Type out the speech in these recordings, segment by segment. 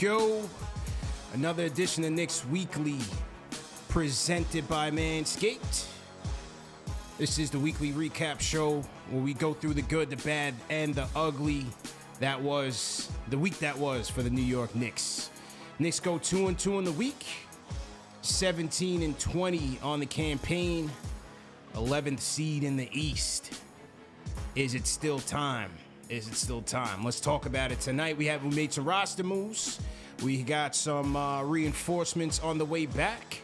go. Another edition of Knicks Weekly presented by Manscaped. This is the weekly recap show where we go through the good, the bad, and the ugly. That was the week that was for the New York Knicks. Knicks go 2-2 in the week, 17-20 on the campaign, 11th seed in the East. Is it still time? Is it still time? Let's talk about it tonight. We made some roster moves. We got some reinforcements on the way back.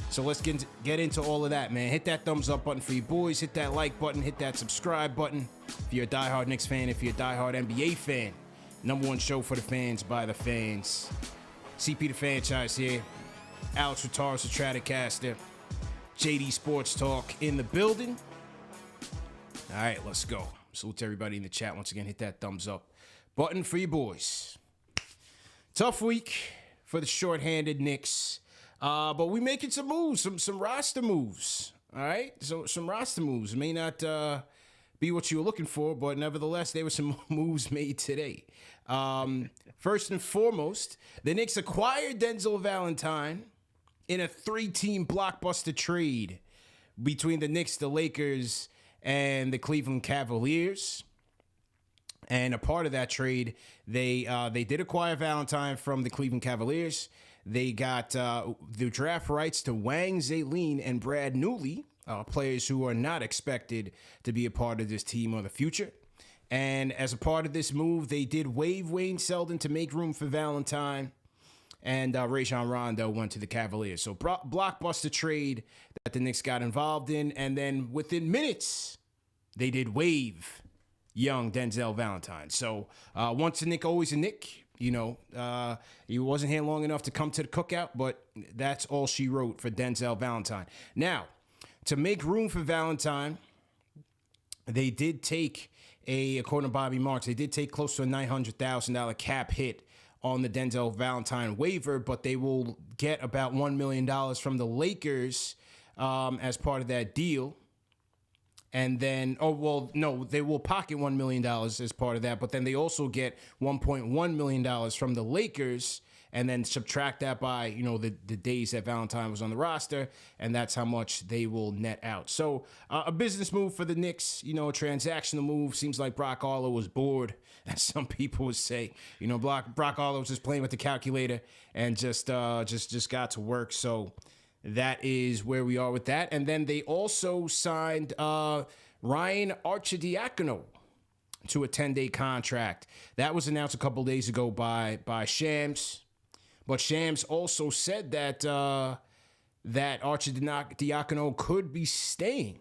So let's get into all of that, man. Hit that thumbs up button for you boys. Hit that like button. Hit that subscribe button. If you're a diehard Knicks fan, if you're a diehard NBA fan, number one show for the fans by the fans. CP the Franchise here. Alex Retaris, the Stratocaster. JD Sports Talk in the building. All right, let's go. Salute to everybody in the chat. Once again, hit that thumbs up button for you boys. Tough week for the shorthanded Knicks. But we making some moves, some roster moves. All right? So some roster moves. It may not be what you were looking for, but nevertheless, there were some moves made today. First and foremost, the Knicks acquired Denzel Valentine in a 3-team blockbuster trade between the Knicks, the Lakers, and the Cleveland Cavaliers. And a part of that trade, they did acquire Valentine from the Cleveland Cavaliers. They got the draft rights to Wang Zaiyin and Brad Newley, players who are not expected to be a part of this team in the future. And as a part of this move, they did waive Wayne Selden to make room for Valentine. And Rajon Rondo went to the Cavaliers. So blockbuster trade that the Knicks got involved in. And then within minutes, they did waive young Denzel Valentine. So once a Knick, always a Knick. You know, he wasn't here long enough to come to the cookout, but that's all she wrote for Denzel Valentine. Now, to make room for Valentine, they did take according to Bobby Marks, they did take close to a $900,000 cap hit on the Denzel Valentine waiver, but they will get about $1 million from the Lakers as part of that deal. And then, they will pocket $1 million as part of that, but then they also get $1.1 million from the Lakers, and then subtract that by, the days that Valentine was on the roster, and that's how much they will net out. So a business move for the Knicks, a transactional move. Seems like Brock Arlo was bored, as some people would say. Brock Arlo was just playing with the calculator and just got to work. So that is where we are with that. And then they also signed Ryan Arcidiacono to a 10-day contract. That was announced a couple days ago by Shams. But Shams also said that Arcidiacono could be staying.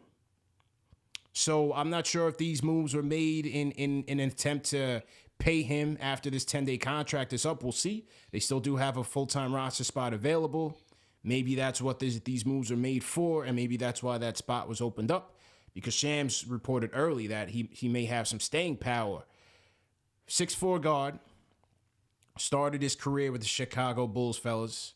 So I'm not sure if these moves were made in an attempt to pay him after this 10-day contract is up. We'll see. They still do have a full-time roster spot available. Maybe that's what these moves are made for, and maybe that's why that spot was opened up, because Shams reported early that he may have some staying power. 6'4" guard, started his career with the Chicago Bulls, fellas.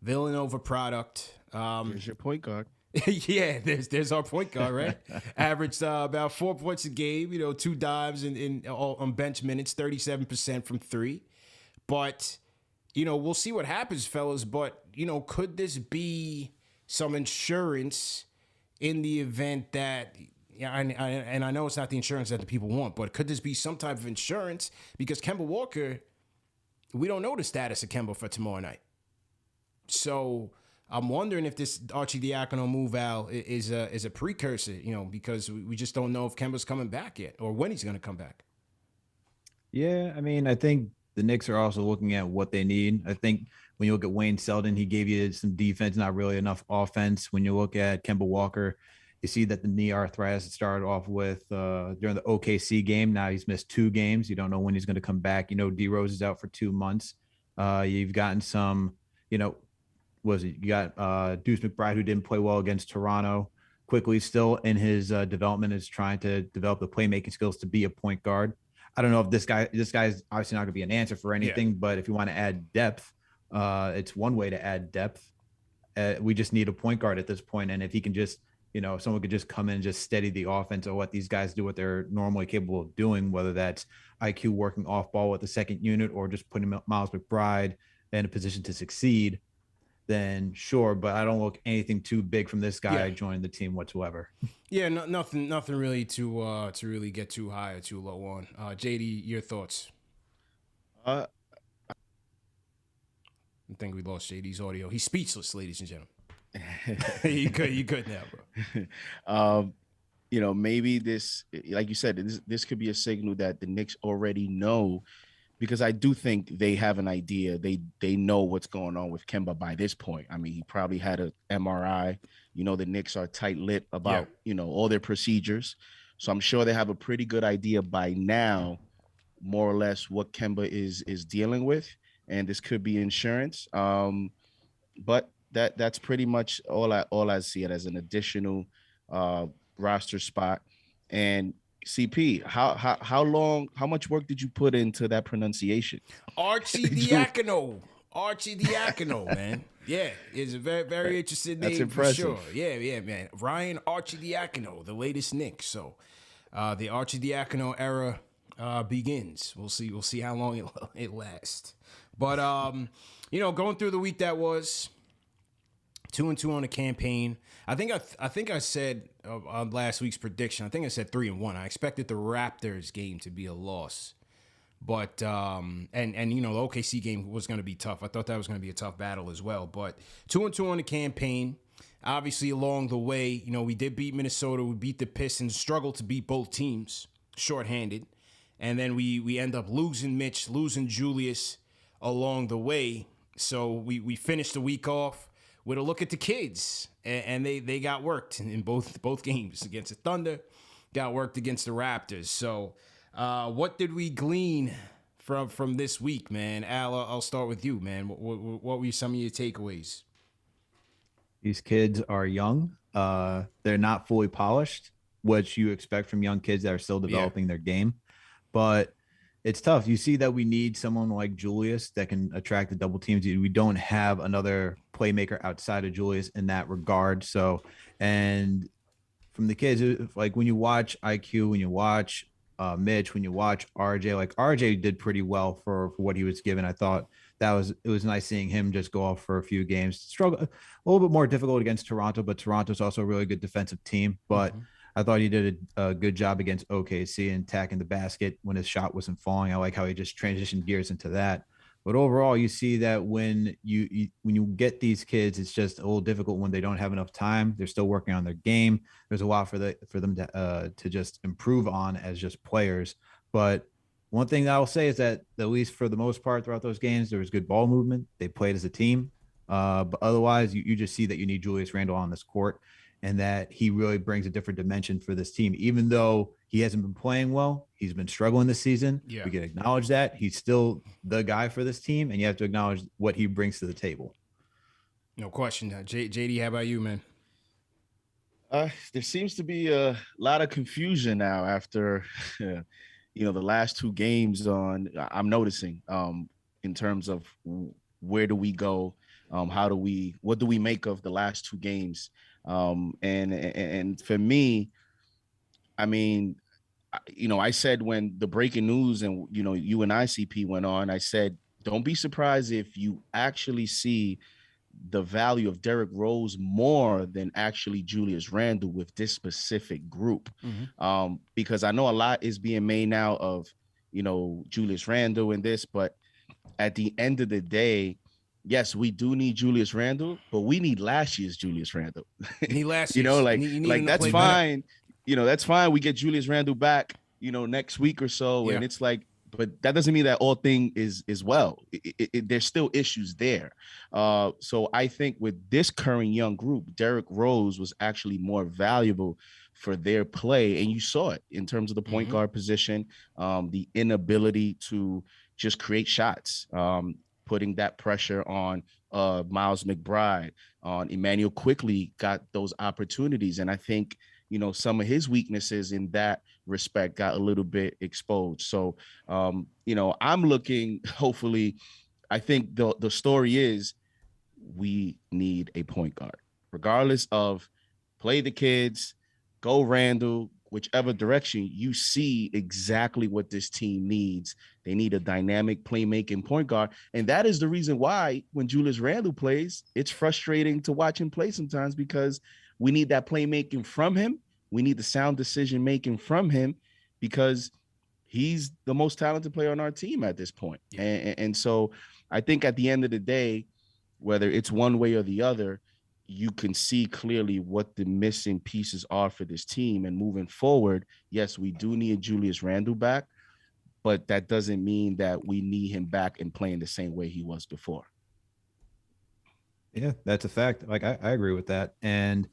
Villanova product. There's your point guard. Yeah, there's our point guard, right? Averaged about 4 points a game, 2 dimes on bench minutes, 37% from 3. But we'll see what happens, fellas, but, could this be some insurance in the event that, and I know it's not the insurance that the people want, but could this be some type of insurance? Because Kemba Walker, we don't know the status of Kemba for tomorrow night. So I'm wondering if this Arcidiacono move out is a precursor, because we just don't know if Kemba's coming back yet or when he's going to come back. Yeah, I think the Knicks are also looking at what they need. I think when you look at Wayne Selden, he gave you some defense, not really enough offense. When you look at Kemba Walker, you see that the knee arthritis started off with during the OKC game. Now he's missed 2 games. You don't know when he's going to come back. D Rose is out for 2 months. You've gotten some, you got Deuce McBride, who didn't play well against Toronto. Quickly, still in his development, is trying to develop the playmaking skills to be a point guard. I don't know if this guy's obviously not going to be an answer for anything, but if you want to add depth, it's one way to add depth. We just need a point guard at this point. And if he can just, if someone could just come in and just steady the offense or let these guys do what they're normally capable of doing, whether that's IQ working off ball with the second unit or just putting Miles McBride in a position to succeed, then sure. But I don't look anything too big from this guy joining the team whatsoever. Yeah, nothing really to really get too high or too low on. JD, your thoughts? Uh, I think we lost JD's audio. He's speechless, ladies and gentlemen. You good now, bro. Maybe this, like you said, this could be a signal that the Knicks already know, because I do think they have an idea. They know what's going on with Kemba by this point. I mean, he probably had an MRI. The Knicks are tight-lipped about, all their procedures. So I'm sure they have a pretty good idea by now, more or less, what Kemba is dealing with. And this could be insurance. But that's pretty much all I see it as, an additional roster spot. And CP, how much work did you put into that pronunciation? Arcidiacono, man. Yeah, it's a very, very interesting name. That's impressive. For sure. Yeah, man. Ryan Arcidiacono, the latest Knicks. So the Arcidiacono era begins. We'll see how long it lasts. But going through the week that was 2-2 on the campaign. I think I said on last week's prediction, I think I said 3-1. I expected the Raptors game to be a loss. But the OKC game was going to be tough. I thought that was going to be a tough battle as well. But 2-2 on the campaign. Obviously, along the way, we did beat Minnesota. We beat the Pistons. Struggled to beat both teams shorthanded. And then we end up losing Mitch, losing Julius along the way. So we finished the week off with a look at the kids. And they got worked in both games against the Thunder. Got worked against the Raptors. So what did we glean from this week, man? Al, I'll start with you, man. What were some of your takeaways? These kids are young. They're not fully polished, which you expect from young kids that are still developing their game. But it's tough. You see that we need someone like Julius that can attract the double teams. We don't have another playmaker outside of Julius in that regard. So, and from the kids, like when you watch IQ, when you watch Mitch, when you watch RJ, like RJ did pretty well for what he was given. I thought it was nice seeing him just go off for a few games. Struggle a little bit more difficult against Toronto, but Toronto's also a really good defensive team. But I thought he did a good job against OKC and attacking the basket when his shot wasn't falling. I like how he just transitioned gears into that. But overall, you see that when you get these kids, it's just a little difficult when they don't have enough time. They're still working on their game. There's a lot for them to just improve on as just players. But one thing that I'll say is that at least for the most part throughout those games, there was good ball movement. They played as a team. But otherwise, you just see that you need Julius Randle on this court, and that he really brings a different dimension for this team. Even though he hasn't been playing well, he's been struggling this season. Yeah. We can acknowledge that. He's still the guy for this team, and you have to acknowledge what he brings to the table. No question. JD, how about you, man? There seems to be a lot of confusion now after, the last two games I'm noticing in terms of where do we go? What do we make of the last two games? And for me, I mean, I said when the breaking news and, you and ICP went on, I said, don't be surprised if you actually see the value of Derrick Rose more than actually Julius Randle with this specific group. Because I know a lot is being made now of, Julius Randle and this, but at the end of the day, yes, we do need Julius Randle, but we need last year's Julius Randle. Need last year's. That's fine. That's fine. We get Julius Randle back, next week or so. Yeah. And it's like, but that doesn't mean that all thing is well. There's still issues there. So I think with this current young group, Derrick Rose was actually more valuable for their play. And you saw it in terms of the point guard position, the inability to just create shots, putting that pressure on Miles McBride, on Emmanuel Quickly got those opportunities. And I think, some of his weaknesses in that respect got a little bit exposed. So, I'm looking, hopefully, I think the story is we need a point guard, regardless of play the kids, go Randall, whichever direction, you see exactly what this team needs. They need a dynamic playmaking point guard. And that is the reason why when Julius Randle plays, it's frustrating to watch him play sometimes, because we need that playmaking from him. We need the sound decision making from him, because he's the most talented player on our team at this point. Yeah. And so I think at the end of the day, whether it's one way or the other, you can see clearly what the missing pieces are for this team. And moving forward, yes, we do need Julius Randle back, but that doesn't mean that we need him back and playing the same way he was before. Yeah, that's a fact. Like, I agree with that. And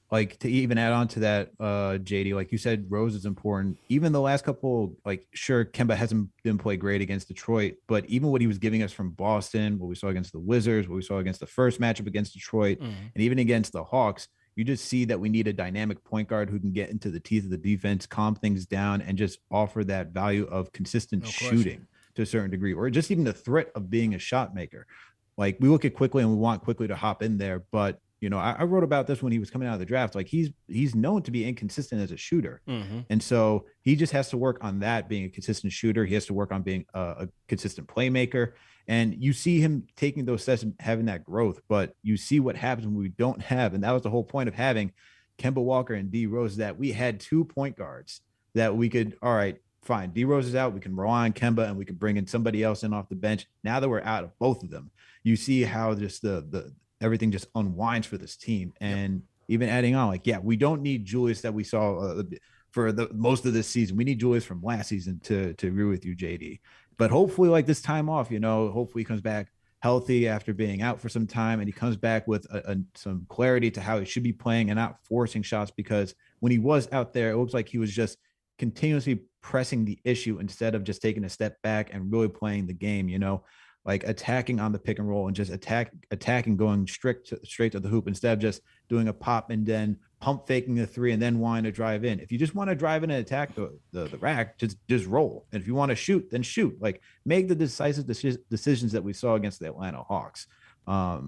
like, to even add on to that, JD, like you said, Rose is important. Even the last couple, like, sure, Kemba hasn't been play great against Detroit, but even what he was giving us from Boston, what we saw against the Wizards, what we saw against the first matchup against Detroit, and even against the Hawks, you just see that we need a dynamic point guard who can get into the teeth of the defense, calm things down, and just offer that value of consistent shooting to a certain degree, or just even the threat of being a shot maker. Like, we look at Quickly and we want Quickly to hop in there, but you know, I wrote about this when he was coming out of the draft. Like, he's known to be inconsistent as a shooter. And so he just has to work on that, being a consistent shooter. He has to work on being a consistent playmaker. And you see him taking those steps and having that growth, but you see what happens when we don't have. And that was the whole point of having Kemba Walker and D Rose, that we had 2 point guards that we could, all right, fine, D Rose is out, we can rely on Kemba and we can bring in somebody else in off the bench. Now that we're out of both of them, you see how just the everything just unwinds for this team. And even adding on, like, yeah, we don't need Julius that we saw for the most of this season. We need Julius from last season to agree with you, JD. But hopefully, like, this time off, you know, hopefully he comes back healthy after being out for some time, and he comes back with some clarity to how he should be playing and not forcing shots, because when he was out there, it looks like he was just continuously pressing the issue instead of just taking a step back and really playing the game, you know, like attacking on the pick and roll and just attacking, going straight to the hoop, instead of just doing a pop and then pump faking the 3 and then wanting to drive in. If you just want to drive in and attack the rack, just roll. And if you want to shoot, then shoot. Like, make the decisive decisions that we saw against the Atlanta Hawks. But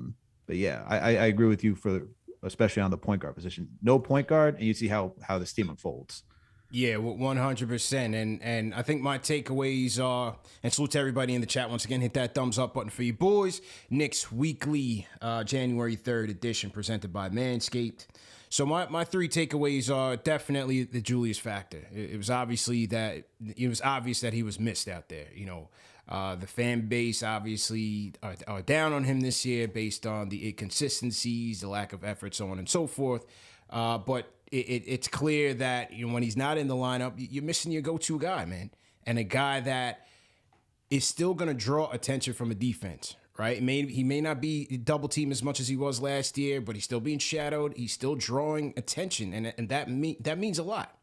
yeah, I agree with you, especially on the point guard position. No point guard, and you see how this team unfolds. Yeah, 100%. And I think my takeaways are, and salute to everybody in the chat once again, hit that thumbs up button for you boys. Knicks Weekly, January 3rd edition, presented by Manscaped. So my 3 takeaways are definitely the Julius factor. It was obvious that he was missed out there. You know, the fan base obviously are down on him this year based on the inconsistencies, the lack of effort, so on and so forth. But it's clear that, you know, when he's not in the lineup, you're missing your go-to guy, man, and a guy that is still going to draw attention from a defense, right? He may not be double teamed as much as he was last year, but he's still being shadowed. He's still drawing attention, and that means a lot,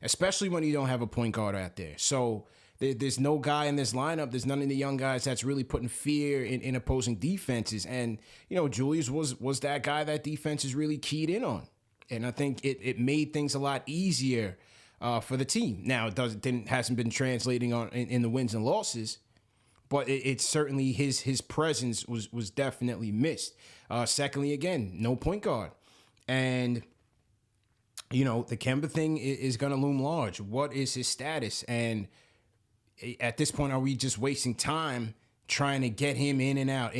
especially when you don't have a point guard out there. So there's no guy in this lineup. There's none of the young guys that's really putting fear in opposing defenses. And, you know, Julius was that guy that defense is really keyed in on. And I think it made things a lot easier for the team. Now, it hasn't been translating on in the wins and losses, but it's certainly his presence was definitely missed. Secondly, again, no point guard. And, you know, the Kemba thing is going to loom large. What is his status? And at this point, are we just wasting time trying to get him in and out?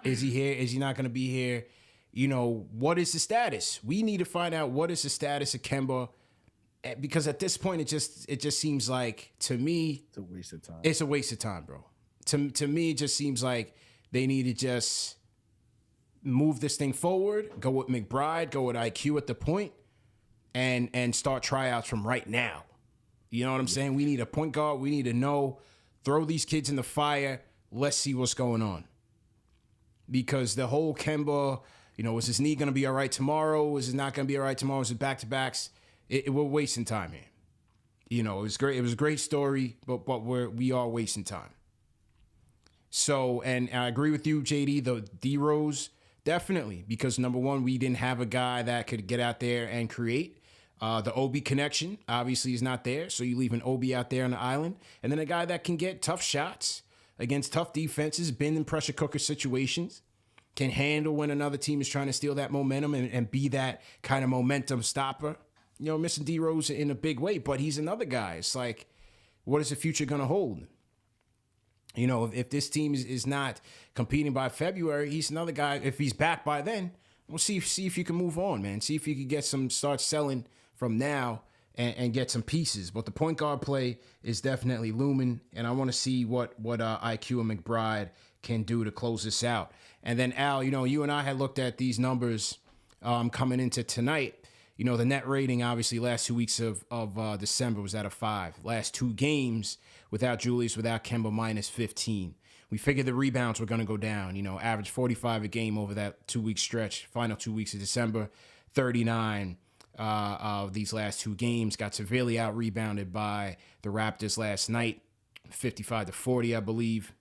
Is he here? Is he not going to be here? You know, what is the status? We need to find out what is the status of Kemba, because at this point, it just seems like, to me, it's a waste of time. It's a waste of time, bro. To me, it just seems like they need to just move this thing forward, go with McBride, go with IQ at the point, and start tryouts from right now. You know what I'm saying? We need a point guard. We need to know, throw these kids in the fire. Let's see what's going on. Because the whole Kemba, you know, is his knee going to be all right tomorrow? Is it not going to be all right tomorrow? Is it back-to-backs? We're wasting time here. You know, it was great. It was a great story, but we are wasting time. So, and I agree with you, JD, the D-Rose, definitely. Because, number one, we didn't have a guy that could get out there and create. The Ob connection, obviously, is not there. So you leave an Ob out there on the island. And then a guy that can get tough shots against tough defenses, been in pressure cooker situations. can handle when another team is trying to steal that momentum and be that kind of momentum stopper. You know, missing D Rose in a big way, but he's another guy. It's like, what is the future going to hold? You know, if this team is not competing by February, he's another guy. If he's back by then, we'll see if you can move on, man. See if you can start selling from now and get some pieces. But the point guard play is definitely looming, and I want to see what IQ and McBride can do to close this out. And then, Al, you know, you and I had looked at these numbers coming into tonight. You know, the net rating, obviously, last 2 weeks of December was at a 5. Last 2 games without Julius, without Kemba, minus 15. We figured the rebounds were going to go down. You know, average 45 a game over that 2-week stretch. Final 2 weeks of December, 39 of these last 2 games. Got severely out-rebounded by the Raptors last night, 55-40, I believe.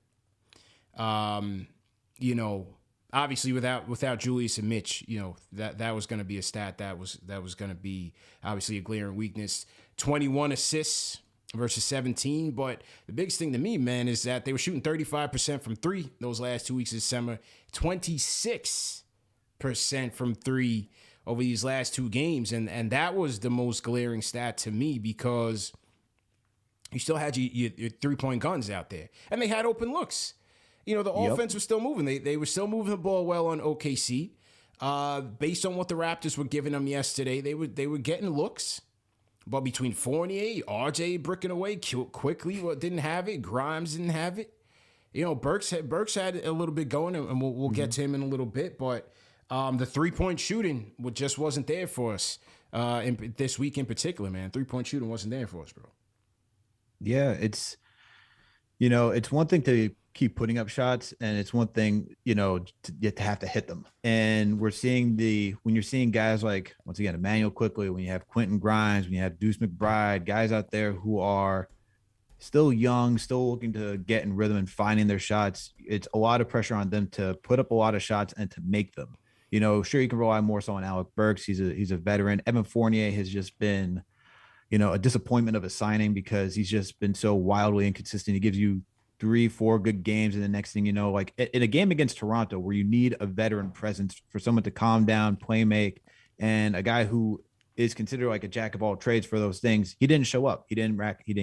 You know, obviously without Julius and Mitch, you know, that was going to be a stat that was going to be obviously a glaring weakness. 21 assists versus 17, but the biggest thing to me, man, is that they were shooting 35% from 3 those last 2 weeks of December, 26% from 3 over these last 2 games, and that was the most glaring stat to me because you still had your 3-point guns out there, and they had open looks. You know, the offense was still moving. They were still moving the ball well on OKC. Based on what the Raptors were giving them yesterday, they were getting looks. But between Fournier, RJ bricking away quickly, didn't have it. Grimes didn't have it. You know, Burks had a little bit going, and we'll get to him in a little bit. But the 3-point shooting just wasn't there for us this week in particular, man. 3-point shooting wasn't there for us, bro. Yeah, it's one thing to keep putting up shots, and it's one thing, you know, to have to hit them. And we're seeing when you're seeing guys like, once again, Emmanuel Quickly, when you have Quentin Grimes, when you have Deuce McBride, guys out there who are still young, still looking to get in rhythm and finding their shots, it's a lot of pressure on them to put up a lot of shots and to make them. You know, sure, you can rely more so on Alec Burks. He's a veteran. Evan Fournier has just been, you know, a disappointment of a signing because he's just been so wildly inconsistent. He gives you 3-4 good games, and the next thing you know, like in a game against Toronto where you need a veteran presence for someone to calm down, play make, and a guy who is considered like a jack of all trades for those things, he didn't show up. He didn't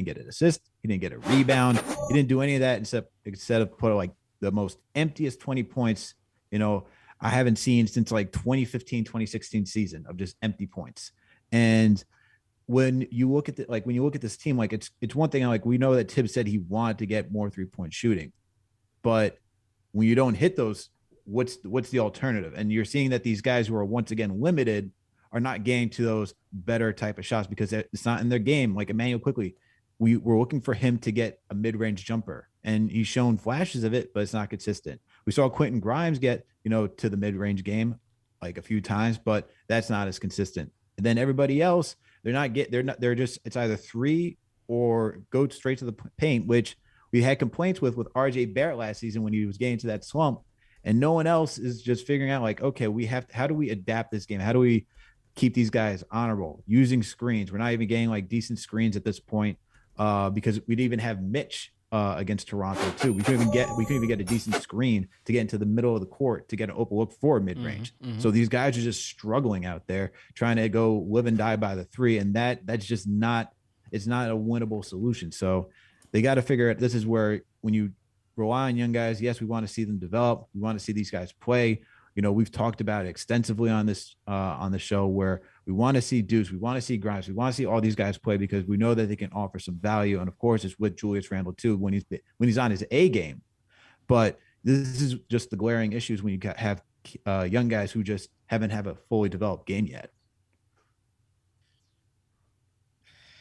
get an assist. He didn't get a rebound. He didn't do any of that except of put like the most emptiest 20 points, you know, I haven't seen since like 2015, 2016 season of just empty points. And when you look at this team, like it's one thing, like we know that Thibs said he wanted to get more 3-point shooting, but when you don't hit those, what's the alternative? And you're seeing that these guys who are once again limited are not getting to those better type of shots because it's not in their game. Like Emmanuel Quickly, we're looking for him to get a mid-range jumper, and he's shown flashes of it, but it's not consistent. We saw Quentin Grimes get, you know, to the mid-range game like a few times, but that's not as consistent. And then everybody else, they're just, it's either 3 or go straight to the paint, which we had complaints with RJ Barrett last season when he was getting to that slump, and no one else is just figuring out like, okay, how do we adapt this game? How do we keep these guys honorable using screens? We're not even getting like decent screens at this point because we didn't even have Mitch against Toronto too. We couldn't even get a decent screen to get into the middle of the court to get an open look for mid-range. Mm-hmm. So these guys are just struggling out there trying to go live and die by the 3. And that's just not a winnable solution. So they got to figure out, this is where when you rely on young guys, yes, we want to see them develop. We want to see these guys play. You know, we've talked about it extensively on this on the show where we want to see Deuce, we want to see Grimes, we want to see all these guys play because we know that they can offer some value. And of course, it's with Julius Randle too when he's on his A game. But this is just the glaring issues when you have young guys who just haven't have a fully developed game yet.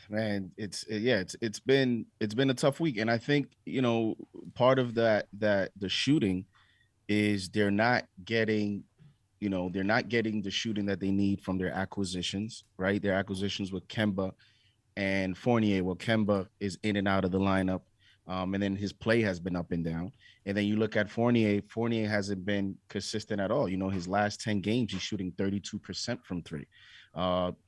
Man, it's been a tough week, and I think, you know, part of that the shooting is they're not getting the shooting that they need from their acquisitions, right? Their acquisitions with Kemba and Fournier. Well, Kemba is in and out of the lineup, and then his play has been up and down. And then you look at Fournier hasn't been consistent at all. You know, his last 10 games, he's shooting 32% from 3.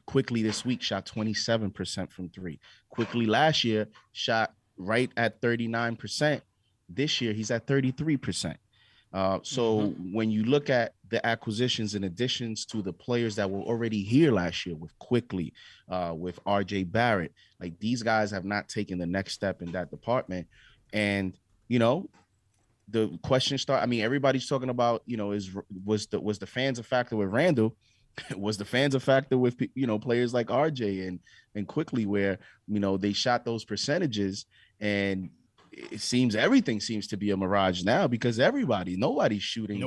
Quickly this week shot 27% from 3. Quickly last year shot right at 39%. This year he's at 33%. So when you look at the acquisitions and additions to the players that were already here last year with Quickly, with RJ Barrett, like these guys have not taken the next step in that department. And, you know, the question start. I mean, everybody's talking about, you know, was the fans a factor with Randall? Was the fans a factor with, you know, players like RJ and Quickly, where, you know, they shot those percentages, and it seems everything seems to be a mirage now because nobody's shooting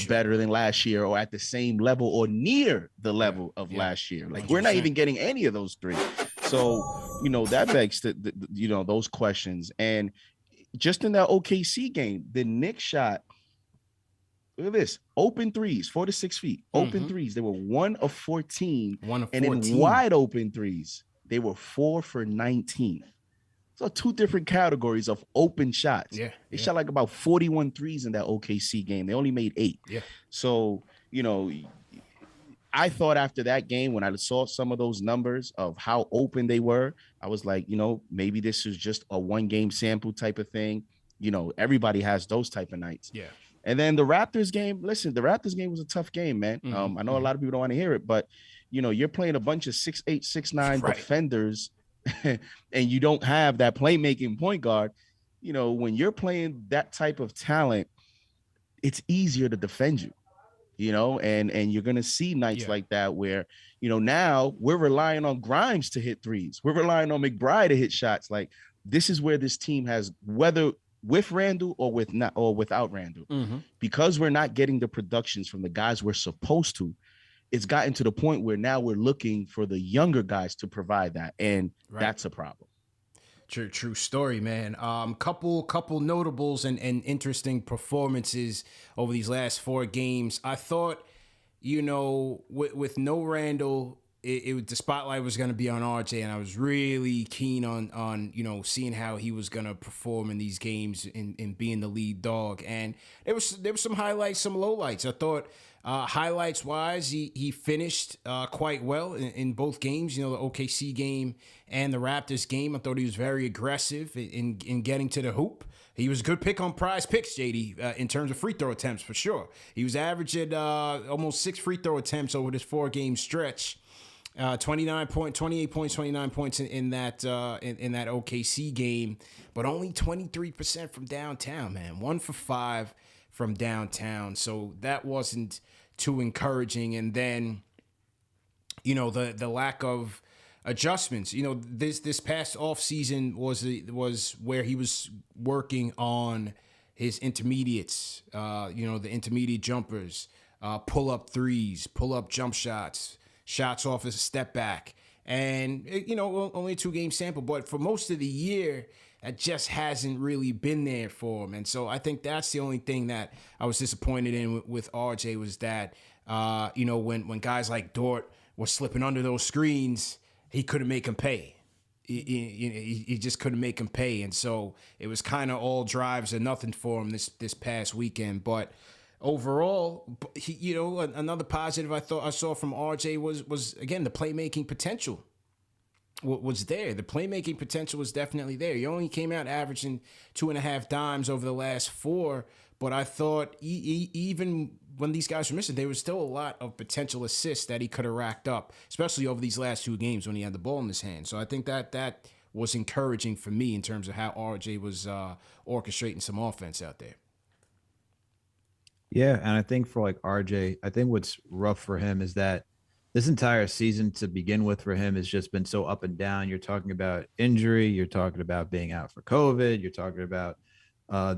better than last year or at the same level or near the level of last year. Like 100%. We're not even getting any of those three. So, you know, that begs you know, those questions. And just in that OKC game, the Knicks shot, look at this, open threes, 4 to 6 feet, open threes. They were 1 of 14. And in wide open threes, they were 4 for 19. So 2 different categories of open shots. They shot like about 41 threes in that OKC game. They only made 8. So, you know, I thought after that game, when I saw some of those numbers of how open they were, I was like, you know, maybe this is just a 1-game sample type of thing. You know, everybody has those type of nights. And then the Raptors game, listen, the Raptors game was a tough game, man. I know a lot of people don't want to hear it, but, you know, you're playing a bunch of 6'8", 6'9" defenders and you don't have that playmaking point guard. You know, when you're playing that type of talent, it's easier to defend you. You know, and you're going to see nights like that where, you know, now we're relying on Grimes to hit threes. We're relying on McBride to hit shots. Like, this is where this team has, whether with Randall or without Randall, because we're not getting the productions from the guys we're supposed to, it's gotten to the point where now we're looking for the younger guys to provide that. And that's a problem. True story, man. Couple notables and interesting performances over these last 4 games. I thought, you know, with no Randall, the spotlight was going to be on RJ, and I was really keen on you know, seeing how he was going to perform in these games in being the lead dog. And there was some highlights, some lowlights. I thought highlights wise, he finished quite well in both games. You know, the OKC game and the Raptors game. I thought he was very aggressive in getting to the hoop. He was a good pick on Prize Picks, JD, in terms of free throw attempts, for sure. He was averaging almost 6 free throw attempts over this 4-game stretch. 28 points, 29 points in that OKC game, but only 23% from downtown, man. 1 for 5 from downtown. So that wasn't too encouraging. And then, you know, the lack of adjustments. You know, this past offseason was where he was working on his intermediates, you know, the intermediate jumpers, pull-up threes, pull-up jump shots, shots off as a step back. And, you know, only a 2-game sample. But for most of the year, that just hasn't really been there for him. And so I think that's the only thing that I was disappointed in with RJ was that, you know, when guys like Dort were slipping under those screens, he couldn't make him pay. He just couldn't make him pay. And so it was kind of all drives or nothing for him this past weekend. But overall, you know, another positive I saw from RJ was again, the playmaking potential was there. The playmaking potential was definitely there. He only came out averaging 2.5 dimes over the last 4, but I thought even when these guys were missing, there was still a lot of potential assists that he could have racked up, especially over these last 2 games when he had the ball in his hand. So I think that was encouraging for me in terms of how RJ was orchestrating some offense out there. Yeah, and I think for like RJ, I think what's rough for him is that this entire season to begin with for him has just been so up and down. You're talking about injury, you're talking about being out for COVID, you're talking about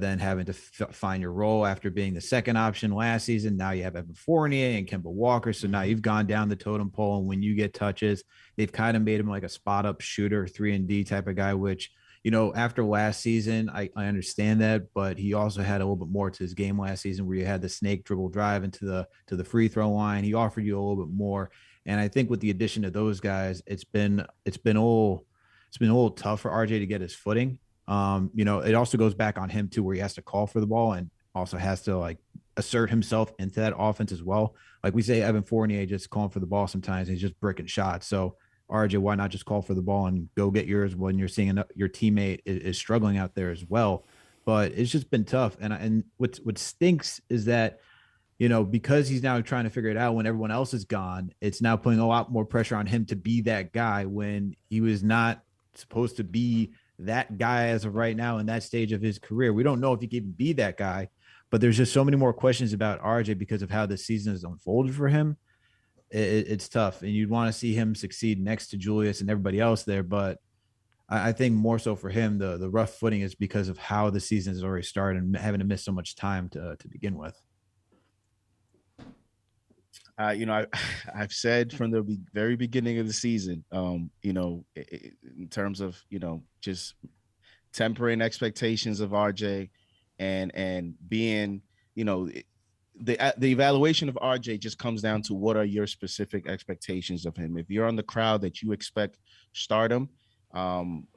then having to find your role after being the second option last season. Now you have Evan Fournier and Kemba Walker. So now you've gone down the totem pole, and when you get touches, they've kind of made him like a spot up shooter, 3-and-D type of guy, which, you know, after last season, I understand that, but he also had a little bit more to his game last season where you had the snake dribble drive into the free throw line. He offered you a little bit more. And I think with the addition of those guys, it's been a little tough for RJ to get his footing. You know, it also goes back on him too, where he has to call for the ball and also has to like assert himself into that offense as well. Like we say, Evan Fournier just calling for the ball sometimes, he's just bricking shots. So RJ, why not just call for the ball and go get yours when you're seeing your teammate is struggling out there as well? but it's just been tough. And what stinks is that, because he's now trying to figure it out when everyone else is gone, it's now putting a lot more pressure on him to be that guy when he was not supposed to be that guy as of right now in that stage of his career. We don't know if he can even be that guy, but there's just so many more questions about RJ because of how the season has unfolded for him. It's tough, and you'd want to see him succeed next to Julius and everybody else there, but I think more so for him, the rough footing is because of how the season has already started and having to miss so much time to begin with. I've said from the very beginning of the season, in terms of, just tempering expectations of RJ and being, the evaluation of RJ just comes down to what are your specific expectations of him. If you're on the crowd that you expect stardom,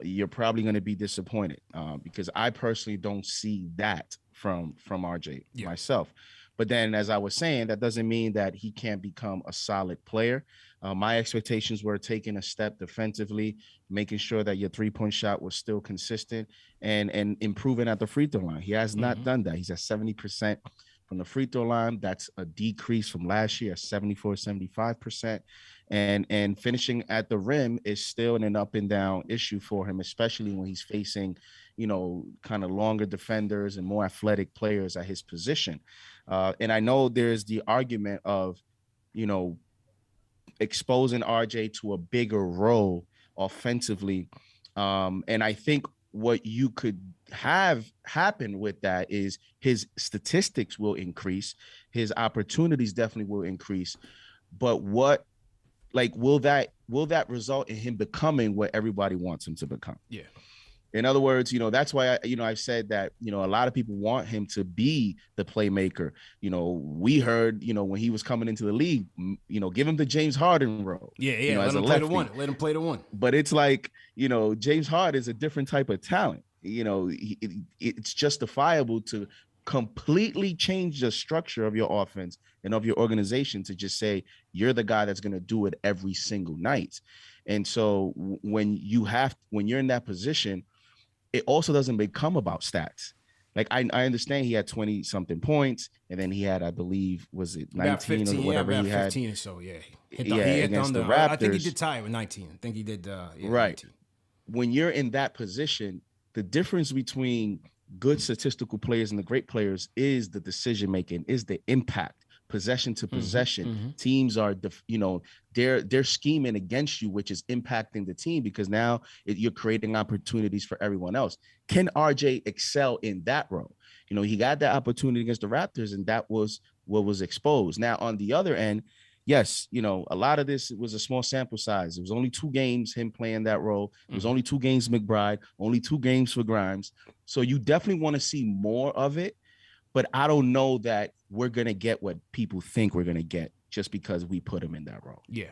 you're probably going to be disappointed because I personally don't see that from RJ myself. But then, as I was saying, that doesn't mean that he can't become a solid player. My expectations were taking a step defensively, making sure that your three-point shot was still consistent and improving at the free throw line. He has not done that. He's at 70% from the free throw line. That's a decrease from last year, 74, 75%. And finishing at the rim is still an up and down issue for him, especially when he's facing, kind of longer defenders and more athletic players at his position. And I know there's the argument of, exposing RJ to a bigger role offensively. And I think what you could have happen with that is his statistics will increase. His opportunities definitely will increase. But will that result in him becoming what everybody wants him to become? Yeah. In other words, that's why I've said that, a lot of people want him to be the playmaker. We heard, when he was coming into the league, give him the James Harden role. Yeah. Let him play the one. Let him play the one. But it's like, James Harden is a different type of talent. It's justifiable to completely change the structure of your offense and of your organization to just say you're the guy that's going to do it every single night. And so when you're in that position, it also doesn't become about stats. Like I understand he had 20 something points, and then he had, I believe, was it 19 or whatever he had? 15 or so, yeah. Against the Raptors. I think he did tie with 19. I think he did. Right. 19. When you're in that position, the difference between good statistical players and the great players is the decision making, is the impact. Possession to possession. Teams are, they're scheming against you, which is impacting the team because now you're creating opportunities for everyone else. Can RJ excel in that role? He got that opportunity against the Raptors, and that was what was exposed. Now, on the other end, yes, a lot of this was a small sample size. It was only 2 games him playing that role. It was only 2 games McBride, only 2 games for Grimes. So you definitely want to see more of it. But I don't know that we're going to get what people think we're going to get just because we put him in that role. Yeah.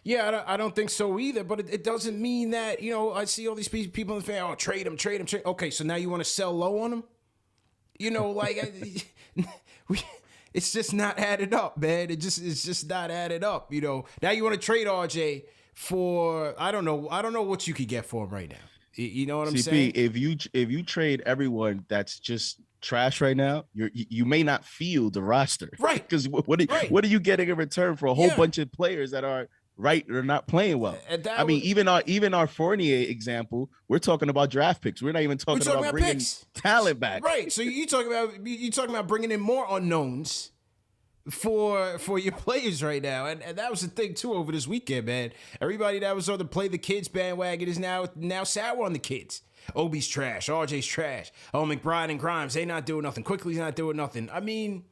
Yeah, I don't think so either. But it doesn't mean that, I see all these people in the fan, trade him. Okay, so now you want to sell low on him? It's just not added up, man. It's just not added up, Now you want to trade RJ for, I don't know what you could get for him right now. You know what I'm saying? If you trade everyone that's just trash right now, you may not feel the roster, right? Because what are you getting in return for a whole bunch of players that are they're not playing well? Even our Fournier example, we're talking about draft picks. We're not even talking about bringing talent back, right? So you talking about bringing in more unknowns for your players right now, and that was the thing too over this weekend, man. Everybody that was on the play the kids bandwagon is now sour on the kids. Obi's trash. RJ's trash. Oh, McBride and Grimes, they not doing nothing. Quickly's not doing nothing. I mean,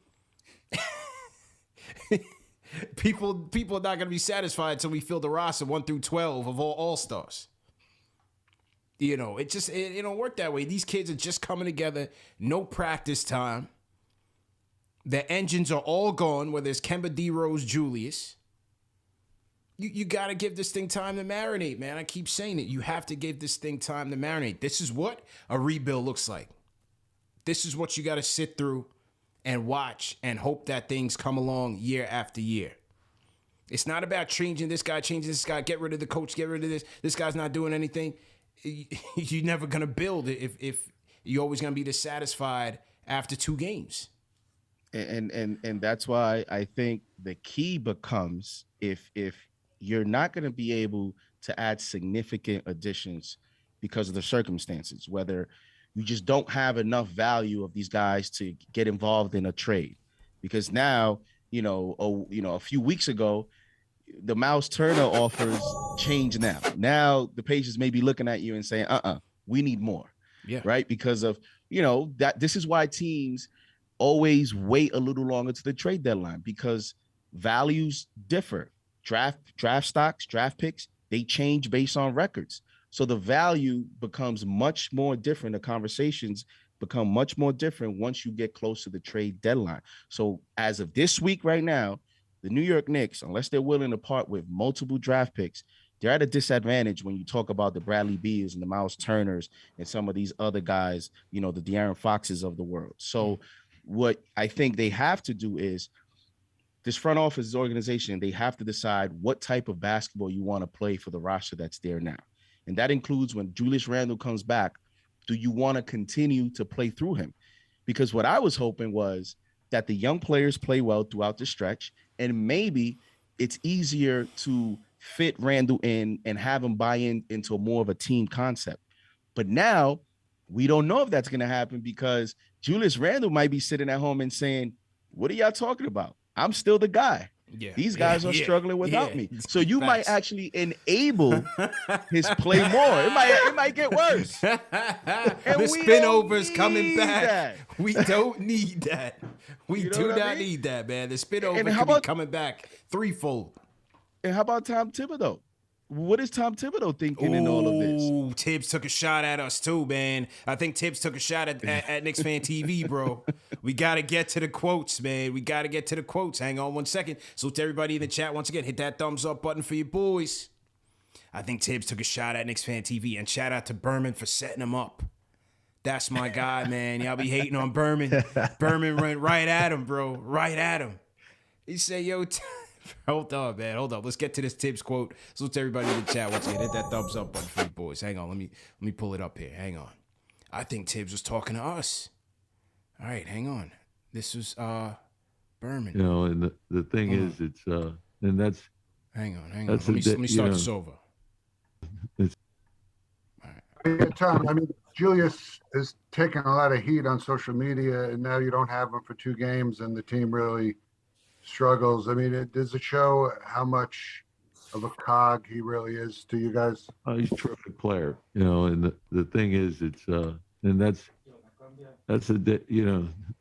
people are not going to be satisfied until we fill the roster 1 through 12 of all stars. It don't work that way. These kids are just coming together. No practice time. The engines are all gone, whether it's Kemba, D-Rose, Julius. You got to give this thing time to marinate, man. I keep saying it. You have to give this thing time to marinate. This is what a rebuild looks like. This is what you got to sit through and watch and hope that things come along year after year. It's not about changing this guy, get rid of the coach, get rid of this. This guy's not doing anything. You're never going to build it you're always going to be dissatisfied after 2 games. And that's why I think the key becomes if you're not going to be able to add significant additions because of the circumstances, whether you just don't have enough value of these guys to get involved in a trade, because now, a few weeks ago, the Miles Turner offers change now. Now the Pacers may be looking at you and saying, we need more. Yeah. Right. Because of, that this is why teams always wait a little longer to the trade deadline, because values differ. Draft stocks, draft picks, they change based on records. So the value becomes much more different. The conversations become much more different once you get close to the trade deadline. So as of this week right now, the New York Knicks, unless they're willing to part with multiple draft picks, they're at a disadvantage when you talk about the Bradley Beals and the Miles Turners and some of these other guys, the De'Aaron Foxes of the world. So what I think they have to do is, this front office organization, they have to decide what type of basketball you want to play for the roster that's there now. And that includes when Julius Randle comes back, do you want to continue to play through him? Because what I was hoping was that the young players play well throughout the stretch, and maybe it's easier to fit Randle in and have him buy into more of a team concept. But now we don't know if that's going to happen, because Julius Randle might be sitting at home and saying, what are y'all talking about? I'm still the guy. Yeah. These guys are struggling without me. So you might actually enable his play more. It might get worse. The spinover's coming back. We don't need that. We do not need that, man. The spinover could be coming back threefold. And how about Tom Thibodeau? What is Tom Thibodeau thinking in all of this? Ooh, Thibs took a shot at us too, man. I think Thibs took a shot at KnicksFanTV, bro. We got to get to the quotes, man. We got to get to the quotes. Hang on one second. So to everybody in the chat, once again, hit that thumbs up button for your boys. I think Thibs took a shot at KnicksFanTV, and shout out to Berman for setting him up. That's my guy, man. Y'all be hating on Berman. Berman went right at him, bro. Right at him. He said, yo, hold on, man. Hold up. Let's get to this Thibs quote. So to everybody in the chat, once again, hit that thumbs up button for you boys. Hang on. Let me pull it up here. Hang on. I think Thibs was talking to us. All right, hang on. This was Berman. And the thing is, it's and that's. Hang on. Let me start this over. All right. Yeah, Tom, I mean, Julius is taking a lot of heat on social media, and now you don't have him for 2 games, and the team really struggles. I mean, does it show how much of a cog he really is to you guys? He's a terrific player, and the thing is, it's and that's the day,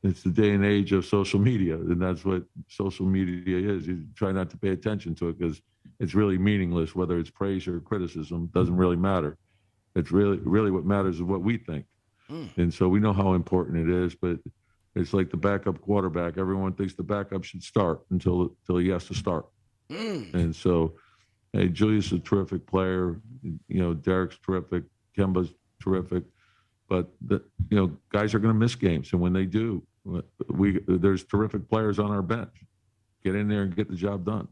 it's the day and age of social media, and that's what social media is. You try not to pay attention to it because it's really meaningless. Whether it's praise or criticism, doesn't really matter. It's really what matters is what we think, and so we know how important it is, but it's like the backup quarterback. Everyone thinks the backup should start until he has to start. And so, hey, Julius is a terrific player. Derek's terrific. Kemba's terrific. But guys are going to miss games, and when they do, there's terrific players on our bench. Get in there and get the job done.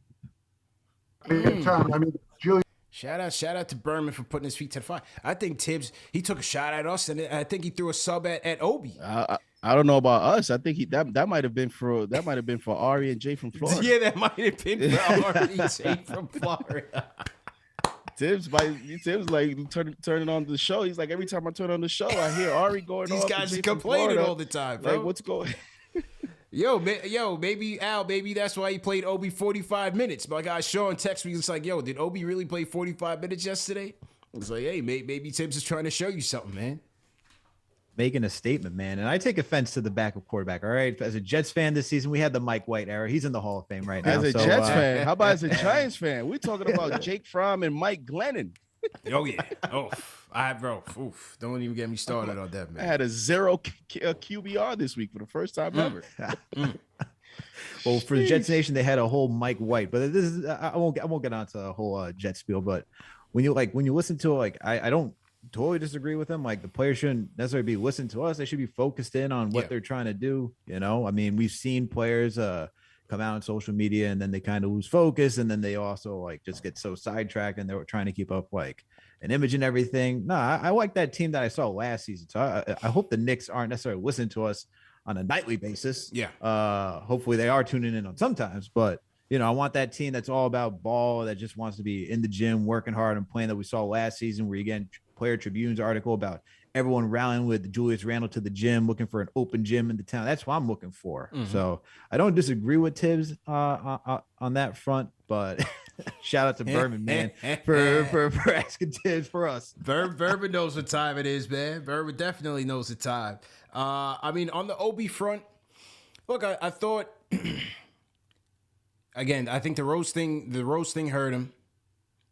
Tom, I mean, Julius. Shout out to Berman for putting his feet to the fire. I think Thibs, he took a shot at us, and I think he threw a sub at Obi. I don't know about us. I think that might have been for Ari and Jay from Florida. Yeah, that might have been for Ari and Jay from Florida. Thibs like turning on the show. He's like, every time I turn on the show, I hear Ari going These off. These guys are complaining all the time, bro. Like, what's going? Yo, maybe that's why he played Obi 45 minutes. My guy Sean texted me. He's like, yo, did Obi really play 45 minutes yesterday? I was like, hey, maybe Thibs is trying to show you something, man. Making a statement, man. And I take offense to the backup quarterback. All right. As a Jets fan this season, we had the Mike White era. He's in the Hall of Fame right now. As a Jets fan, how about as a Giants fan? We're talking about Jake Fromm and Mike Glennon. Oh, yeah. Oh, oof. Don't even get me started on that, man. I had a 0 QBR this week for the first time ever. Well, for the Jets Nation, they had a whole Mike White, but this is I won't get onto a whole Jet spiel. But when you listen to it, I don't totally disagree with them. Like, the players shouldn't necessarily be listening to us. They should be focused in on what they're trying to do. I mean, we've seen players come out on social media and then they kind of lose focus, and then they also just get so sidetracked and they're trying to keep up an image and everything. No, I like that team that I saw last season. So I hope the Knicks aren't necessarily listening to us on a nightly basis. Yeah. Hopefully they are tuning in on sometimes, but I want that team that's all about ball, that just wants to be in the gym, working hard and playing, that we saw last season, where you get Player Tribune's article about everyone rallying with Julius Randle to the gym, looking for an open gym in the town. That's what I'm looking for. Mm-hmm. So I don't disagree with Thibs on that front, but shout out to Berman, man, for asking Thibs for us. Berman knows what time it is, man. Berman definitely knows the time. I mean, on the Obi front, look, I thought, again, I think the roast thing hurt him.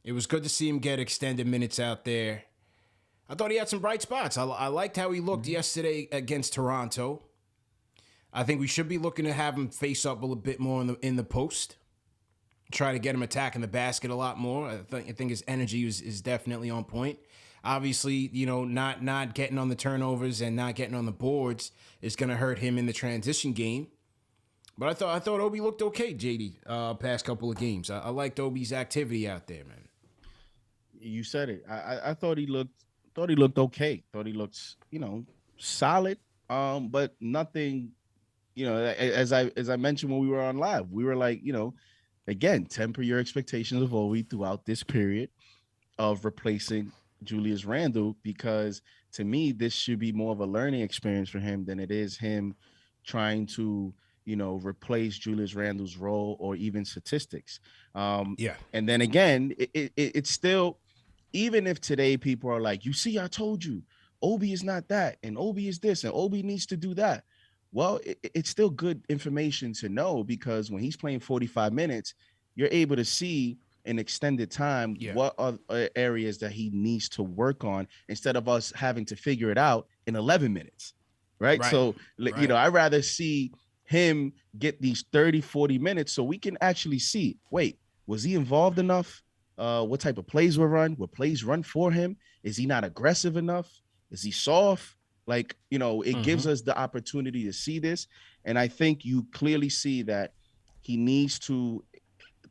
It was good to see him get extended minutes out there. I thought he had some bright spots. I liked how he looked yesterday against Toronto. I think we should be looking to have him face up a little bit more in the post. Try to get him attacking the basket a lot more. I think his energy is definitely on point. Obviously, not getting on the turnovers and not getting on the boards is going to hurt him in the transition game. But I thought Obi looked okay, JD, past couple of games. I liked Obi's activity out there, man. You said it. I thought he looked okay. Thought he looked, solid. But nothing, as I mentioned when we were on live, we were like, again, temper your expectations of Obi throughout this period of replacing Julius Randle, because to me, this should be more of a learning experience for him than it is him trying to, replace Julius Randle's role or even statistics. Yeah. And then again, it's still, even if today people are like, you see, I told you, Obi is not that, and Obi is this, and Obi needs to do that. Well, it's still good information to know, because when he's playing 45 minutes, you're able to see in extended time what are areas that he needs to work on, instead of us having to figure it out in 11 minutes, right? So, I'd rather see him get these 30, 40 minutes so we can actually see, wait, was he involved enough? What type of plays were run? Were plays run for him? Is he not aggressive enough? Is he soft? It gives us the opportunity to see this. And I think you clearly see that he needs to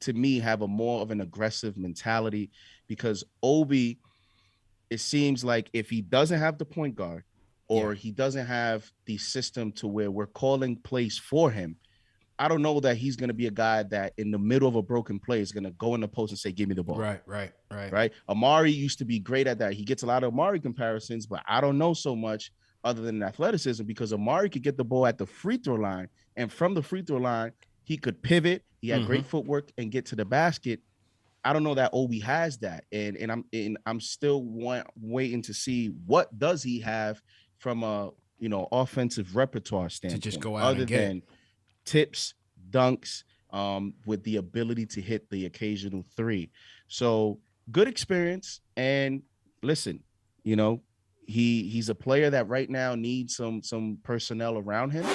me, have a more of an aggressive mentality, because Obi, it seems like if he doesn't have the point guard, or he doesn't have the system to where we're calling plays for him, I don't know that he's going to be a guy that in the middle of a broken play is going to go in the post and say, give me the ball. Right. Amari used to be great at that. He gets a lot of Amari comparisons, but I don't know so much other than athleticism, because Amari could get the ball at the free throw line, and from the free throw line, he could pivot. He had great footwork and get to the basket. I don't know that Obi has that. And I'm still waiting to see what does he have from a, offensive repertoire standpoint, to just go out other and get than tips, dunks, with the ability to hit the occasional three. So good experience. And listen, he's a player that right now needs some personnel around him,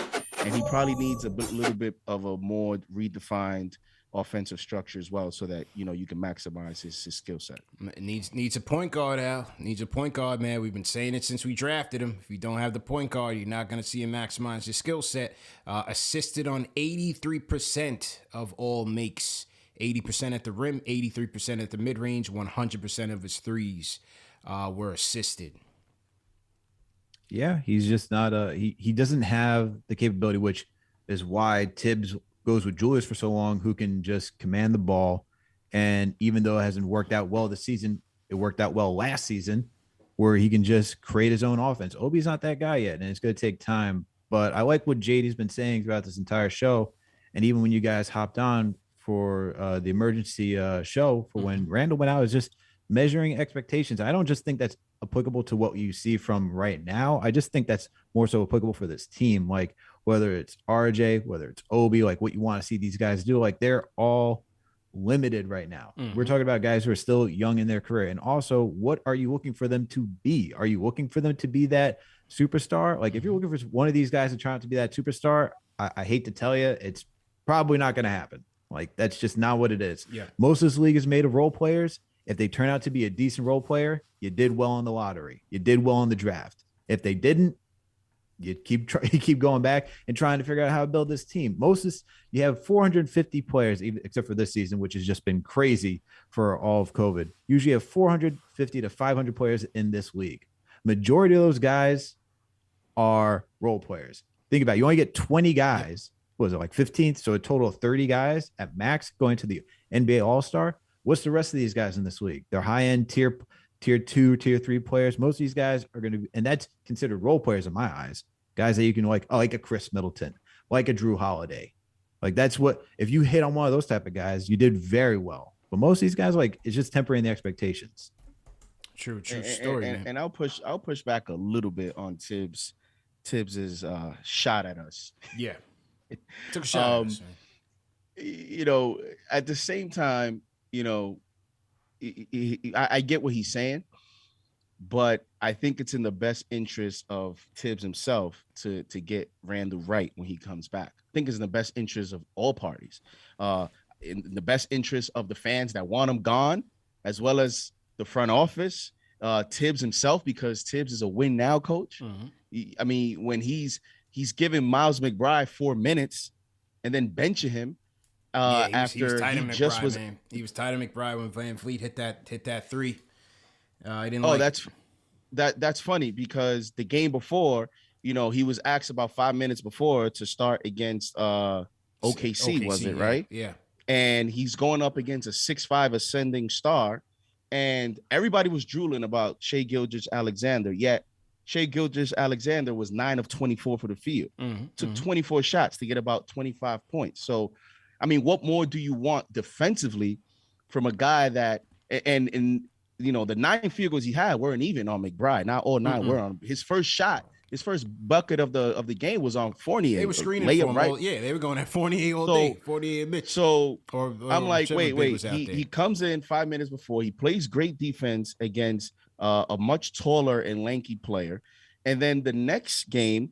and he probably needs a little bit of a more redefined offensive structure as well, so that you can maximize his skill set. Needs a point guard, Al. Needs a point guard, man. We've been saying it since we drafted him. If you don't have the point guard, you're not going to see him maximize his skill set. Assisted on 83% of all makes. 80% at the rim, 83% at the mid-range, 100% of his threes were assisted. Yeah, he's just not he doesn't have the capability, which is why Thibs goes with Julius for so long, who can just command the ball. And even though it hasn't worked out well this season, it worked out well last season, where he can just create his own offense. Obi's not that guy yet, and it's going to take time. But I like what JD's been saying throughout this entire show. And even when you guys hopped on for the emergency show for when Randall went out, is just measuring expectations. I don't just think that's applicable to what you see from right now. I just think that's more so applicable for this team. Like, whether it's RJ, whether it's Obi, like what you want to see these guys do, like they're all limited right now. We're talking about guys who are still young in their career. And also, what are you looking for them to be? Are you looking for them to be that superstar? Like, if you're looking for one of these guys to try out to be that superstar, I hate to tell you, it's probably not going to happen. Like, that's just not what it is. Yeah. Most of this league is made of role players. If they turn out to be a decent role player, you did well in the lottery. You did well in the draft. If they didn't, you keep going back and trying to figure out how to build this team. You have 450 players, except for this season, which has just been crazy for all of COVID. Usually you have 450 to 500 players in this league. Majority of those guys are role players. Think about it. You only get 20 guys. What was it, like 15th? So a total of 30 guys at max going to the NBA All-Star. What's the rest of these guys in this league? They're high-end tier 2, tier 3 players. Most of these guys are going to be, and that's considered role players in my eyes. Guys that you can like a Chris Middleton, like a Drew Holiday. Like that's what, if you hit on one of those type of guys, you did very well. But most of these guys, like, it's just tempering the expectations. True story. And I'll push back a little bit on Tibbs's shot at us. Yeah. Took a shot at us, man. At the same time, I get what he's saying, but I think it's in the best interest of Thibs himself to get Randle right when he comes back. I think it's in the best interest of all parties, in the best interest of the fans that want him gone, as well as the front office, Thibs himself, because Thibs is a win now coach. Mm-hmm. I mean, when he's giving Miles McBride 4 minutes and then benching him he was tight on McBride, man. He was tight on McBride when Van Fleet hit that three. I didn't. That's funny because the game before, he was asked about 5 minutes before to start against OKC, was it right? Yeah. And he's going up against a 6'5" ascending star, and everybody was drooling about Shai Gilgeous-Alexander. Yet Shai Gilgeous-Alexander was 9 of 24 for the field. Mm-hmm. Took 24 shots to get about 25 points. So, I mean, what more do you want defensively from a guy that and the 9 field goals he had weren't even on McBride. Not all 9 were on his first shot. His first bucket of the game was on Fournier. They were screening for him. Right? They were going at Fournier all day. Fournier and Mitch. So I'm like, wait. He comes in 5 minutes before. He plays great defense against a much taller and lanky player. And then the next game,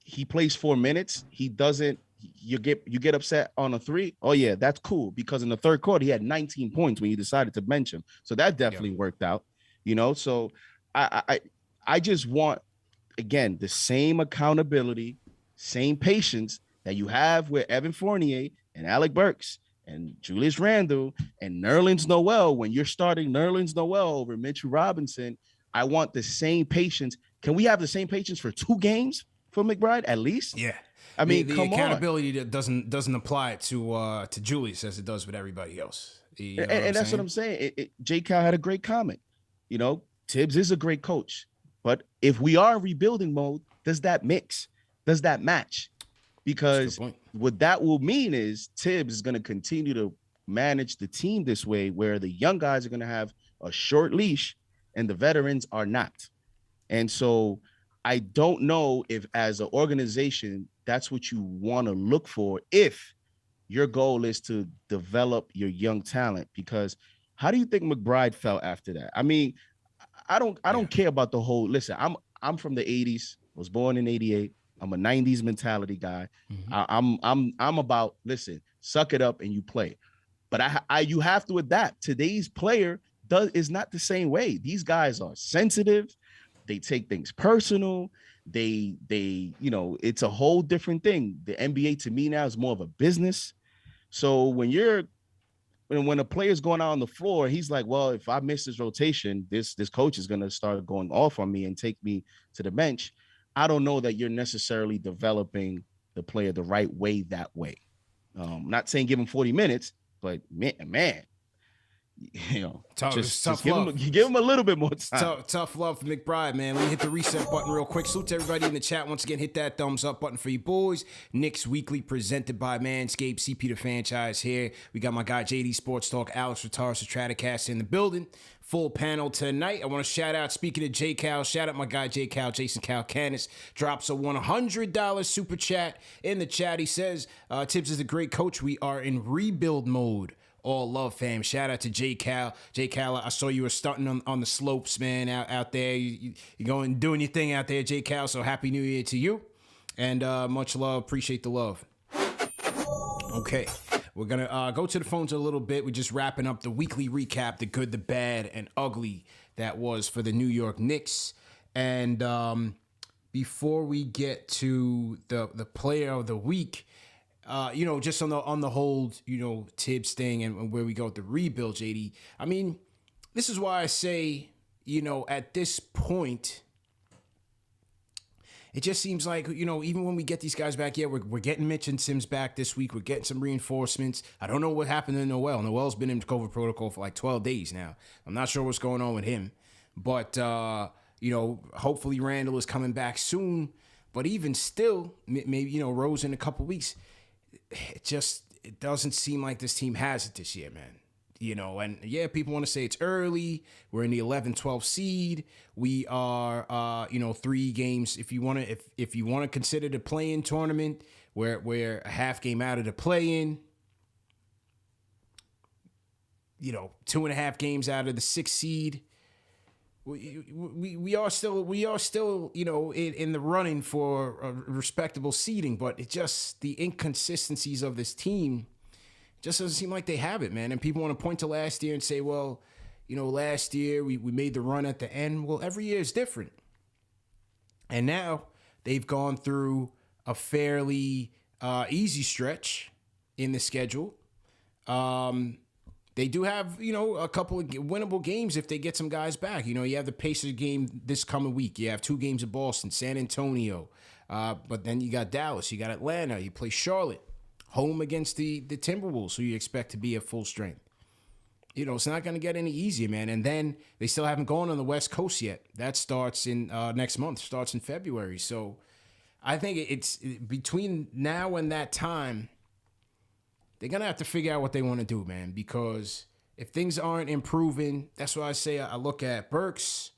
he plays 4 minutes. He doesn't. You get upset on a 3. Oh yeah, that's cool, because in the third quarter he had 19 points when you decided to bench him. So that definitely worked out. So I just want, again, the same accountability, same patience that you have with Evan Fournier and Alec Burks and Julius Randle and Nerlens Noel. When you're starting Nerlens Noel over Mitchell Robinson, I want the same patience. Can we have the same patience for 2 games for McBride at least? Yeah. I mean, the accountability that doesn't apply to Julius as it does with everybody else. And that's what I'm saying. J. Cal had a great comment. Thibs is a great coach, but if we are in rebuilding mode, does that mix? Does that match? Because what that will mean is Thibs is going to continue to manage the team this way, where the young guys are going to have a short leash and the veterans are not. And so I don't know if, as an organization, that's what you want to look for if your goal is to develop your young talent. Because how do you think McBride felt after that? I mean, I don't care about the whole. Listen, I'm from the 80s. Was born in 88. I'm a 90s mentality guy. Mm-hmm. I'm about, listen, suck it up and you play. But you have to adapt. Today's player is not the same way. These guys are sensitive. They take things personal. They it's a whole different thing. The NBA to me now is more of a business. So when a player's going out on the floor, he's like, well, if I miss this rotation, this coach is going to start going off on me and take me to the bench. I don't know that you're necessarily developing the player the right way that way. Not saying give him 40 minutes, but man, just give him a little bit more time. Tough love for McBride, man. Let me hit the reset button real quick. Salute to everybody in the chat. Once again, hit that thumbs up button for you boys. Knicks Weekly presented by Manscaped. CP the franchise here. We got my guy JD Sports Talk, Alex Ratarsa, Stratocast in the building. Full panel tonight. I want to shout out, speaking of J Cal, shout out my guy J Cal, Jason Calcanis, drops a $100 super chat in the chat. He says, Thibs is a great coach. We are in rebuild mode. All love, fam. Shout out to J Cal. J Cal, I saw you were starting on the slopes, man, out there. You're going doing your thing out there, J Cal. So happy New Year to you. And much love. Appreciate the love. Okay. We're going to go to the phones a little bit. We're just wrapping up the weekly recap, the good, the bad, and ugly that was for the New York Knicks. And before we get to the player of the week, just on the whole, Thibs thing and where we go with the rebuild, JD. I mean, this is why I say, at this point, it just seems like, even when we get these guys back, we're getting Mitch and Sims back this week. We're getting some reinforcements. I don't know what happened to Noel. Noel's been in COVID protocol for like 12 days now. I'm not sure what's going on with him. But, hopefully Randall is coming back soon. But even still, maybe, Rose in a couple weeks, it doesn't seem like this team has it this year, man. And people want to say it's early. We're in the 11-12 seed. We are, 3 games. If you want to consider the play-in tournament, we're a half game out of the play-in. 2.5 games out of the 6th seed. We are still in the running for a respectable seeding, but it just the inconsistencies of this team just doesn't seem like they have it, man. And people want to point to last year and say, well, last year we made the run at the end. Well, every year is different. And now they've gone through a fairly easy stretch in the schedule. They do have, a couple of winnable games if they get some guys back. You have the Pacers game this coming week. You have 2 games in Boston, San Antonio. But then you got Dallas. You got Atlanta. You play Charlotte. Home against the Timberwolves, who you expect to be at full strength. It's not going to get any easier, man. And then they still haven't gone on the West Coast yet. That starts in next month, starts in February. So I think it's between now and that time, they're going to have to figure out what they want to do, man, because if things aren't improving, that's why I say I look at Burks,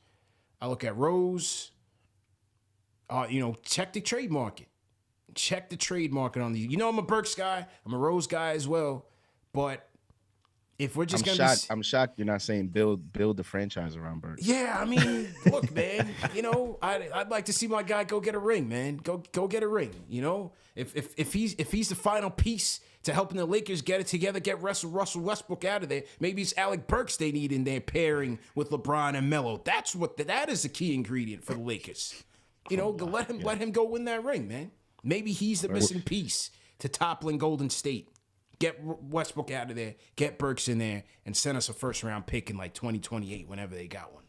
I look at Rose, check the trade market. Check the trade market on these. I'm a Burks guy. I'm a Rose guy as well. But if we're just I'm shocked you're not saying build the franchise around Burks. Yeah, I mean, look, man. I'd like to see my guy go get a ring, man. Go get a ring. If he's the final piece to helping the Lakers get it together, get Russell Westbrook out of there. Maybe it's Alec Burks they need in their pairing with LeBron and Melo. That is the key ingredient for the Lakers. Let him go win that ring, man. Maybe he's the missing piece to toppling Golden State. Get Westbrook out of there, get Burks in there, and send us a first-round pick in like 2028 whenever they got one.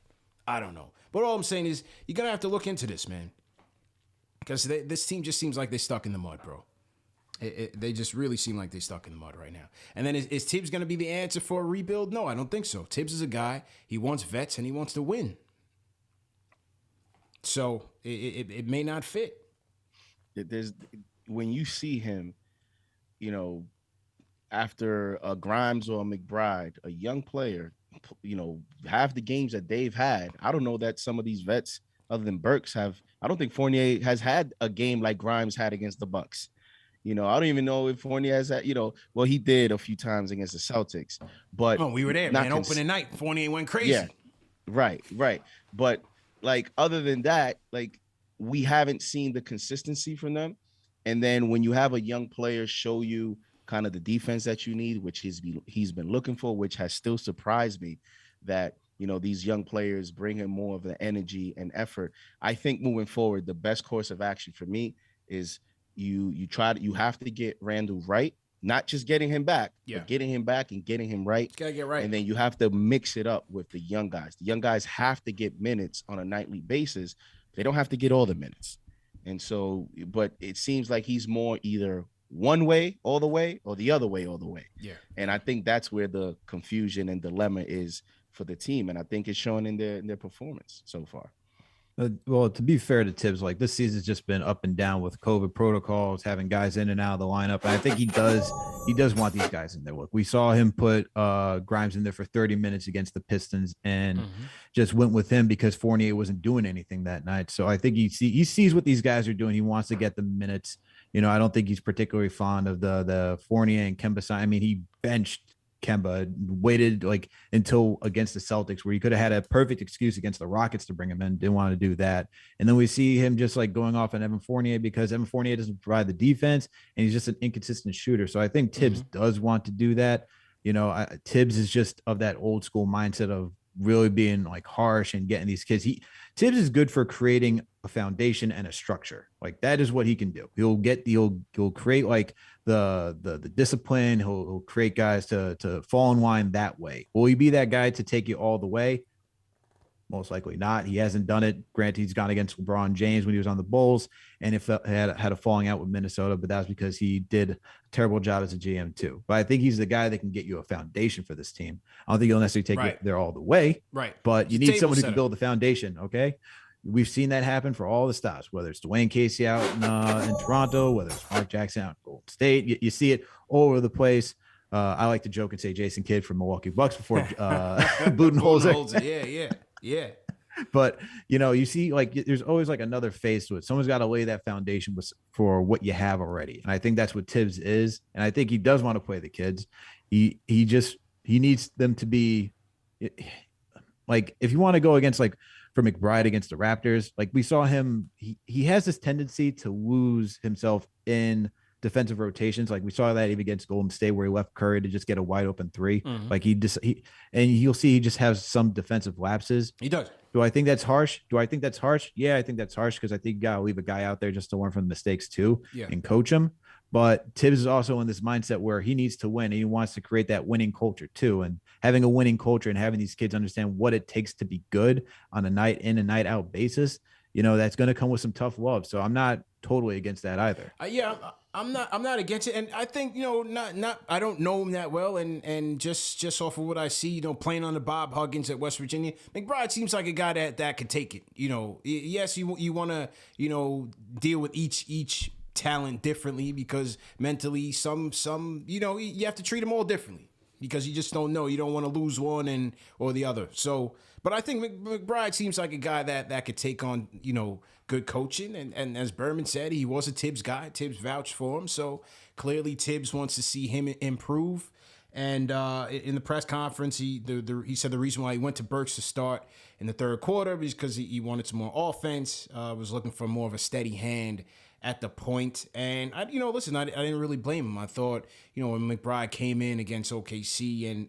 I don't know. But all I'm saying is you're going to have to look into this, man. Because this team just seems like they're stuck in the mud, bro. They just really seem like they're stuck in the mud right now. And then is Thibs going to be the answer for a rebuild? No, I don't think so. Thibs is a guy, he wants vets, and he wants to win. So it may not fit. When you see him, after a Grimes or a McBride, a young player, half the games that they've had, I don't know that some of these vets other than Burks have. I don't think Fournier has had a game like Grimes had against the Bucks. I don't even know if Fournier has had, well, he did a few times against the Celtics, but we were there, man. Opening night, Fournier went crazy. Yeah, right. But other than that, we haven't seen the consistency from them. And then when you have a young player show you kind of the defense that you need, which he's been looking for, which has still surprised me that, these young players bring him more of the energy and effort. I think moving forward, the best course of action for me is you have to get Randall right, not just getting him back, but getting him back and getting him right. Gotta get right. And then you have to mix it up with the young guys. The young guys have to get minutes on a nightly basis. They don't have to get all the minutes. And so, but it seems like he's more either one way all the way or the other way all the way. Yeah. And I think that's where the confusion and dilemma is for the team. And I think it's showing in their performance so far. Well, to be fair to Thibs, this season's just been up and down with COVID protocols, having guys in and out of the lineup. And I think he does want these guys in there. Look, we saw him put Grimes in there for 30 minutes against the Pistons and just went with him because Fournier wasn't doing anything that night. So I think he sees what these guys are doing. He wants to get the minutes. I don't think he's particularly fond of the Fournier and Kemba sign. I mean, he benched Kemba, waited until against the Celtics where he could have had a perfect excuse against the Rockets to bring him in. Didn't want to do that. And then we see him just going off on Evan Fournier because Evan Fournier doesn't provide the defense and he's just an inconsistent shooter. So I think Thibs does want to do that. Thibs is just of that old school mindset of really being like harsh and getting these kids. Thibs is good for creating a foundation and a structure. Like that is what he can do. He'll create like the discipline. He'll create guys to fall in line that way. Will he be that guy to take you all the way? Most likely not. He hasn't done it. Granted, he's gone against LeBron James when he was on the Bulls, and if had a falling out with Minnesota, but that's because he did a terrible job as a GM too. But I think he's the guy that can get you a foundation for this team. I don't think he'll necessarily take it there all the way, right? But you need someone who can build the foundation. Okay, we've seen that happen for all the stops, whether it's Dwayne Casey out in Toronto, whether it's Mark Jackson out in Golden State. You see it all over the place. I like to joke and say Jason Kidd from Milwaukee Bucks before Budenholzer. Yeah. But, you see, like, there's always like another phase to it. Someone's got to lay that foundation for what you have already. And I think that's what Thibs is. And I think he does want to play the kids. He needs them to be like, if you want to go against like for McBride against the Raptors, like we saw him, he has this tendency to lose himself in defensive rotations. Like we saw that even against Golden State where he left Curry to just get a wide open three. Mm-hmm. Like and you'll see he just has some defensive lapses. He does. Do I think that's harsh? Yeah, I think that's harsh because I think you got to leave a guy out there just to learn from the mistakes too and coach him. But Thibs is also in this mindset where he needs to win and he wants to create that winning culture too. And having a winning culture and having these kids understand what it takes to be good on a night in and night out basis, that's going to come with some tough love. So I'm not totally against that either. I'm not against it, and I think not. I don't know him that well, and just off of what I see, playing on the Bob Huggins at West Virginia, McBride seems like a guy that could take it. Yes, you want to deal with each talent differently because mentally some you have to treat them all differently because you just don't know. You don't want to lose one or the other. So, but I think McBride seems like a guy that could take on good coaching, and as Berman said, he was a Thibs guy. Thibs vouched for him, so clearly Thibs wants to see him improve. And in the press conference, he said the reason why he went to Burks to start in the third quarter was because he wanted some more offense. Was looking for more of a steady hand at the point. And I didn't really blame him. I thought when McBride came in against OKC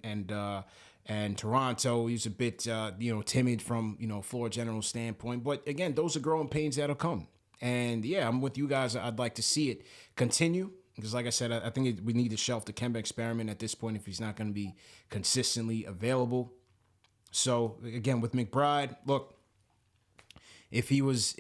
and Toronto, he was a bit, timid from, floor general standpoint. But again, those are growing pains that'll come. And yeah, I'm with you guys. I'd like to see it continue because, like I said, I think we need to shelf the Kemba experiment at this point if he's not going to be consistently available. So again, with McBride, look, if he was,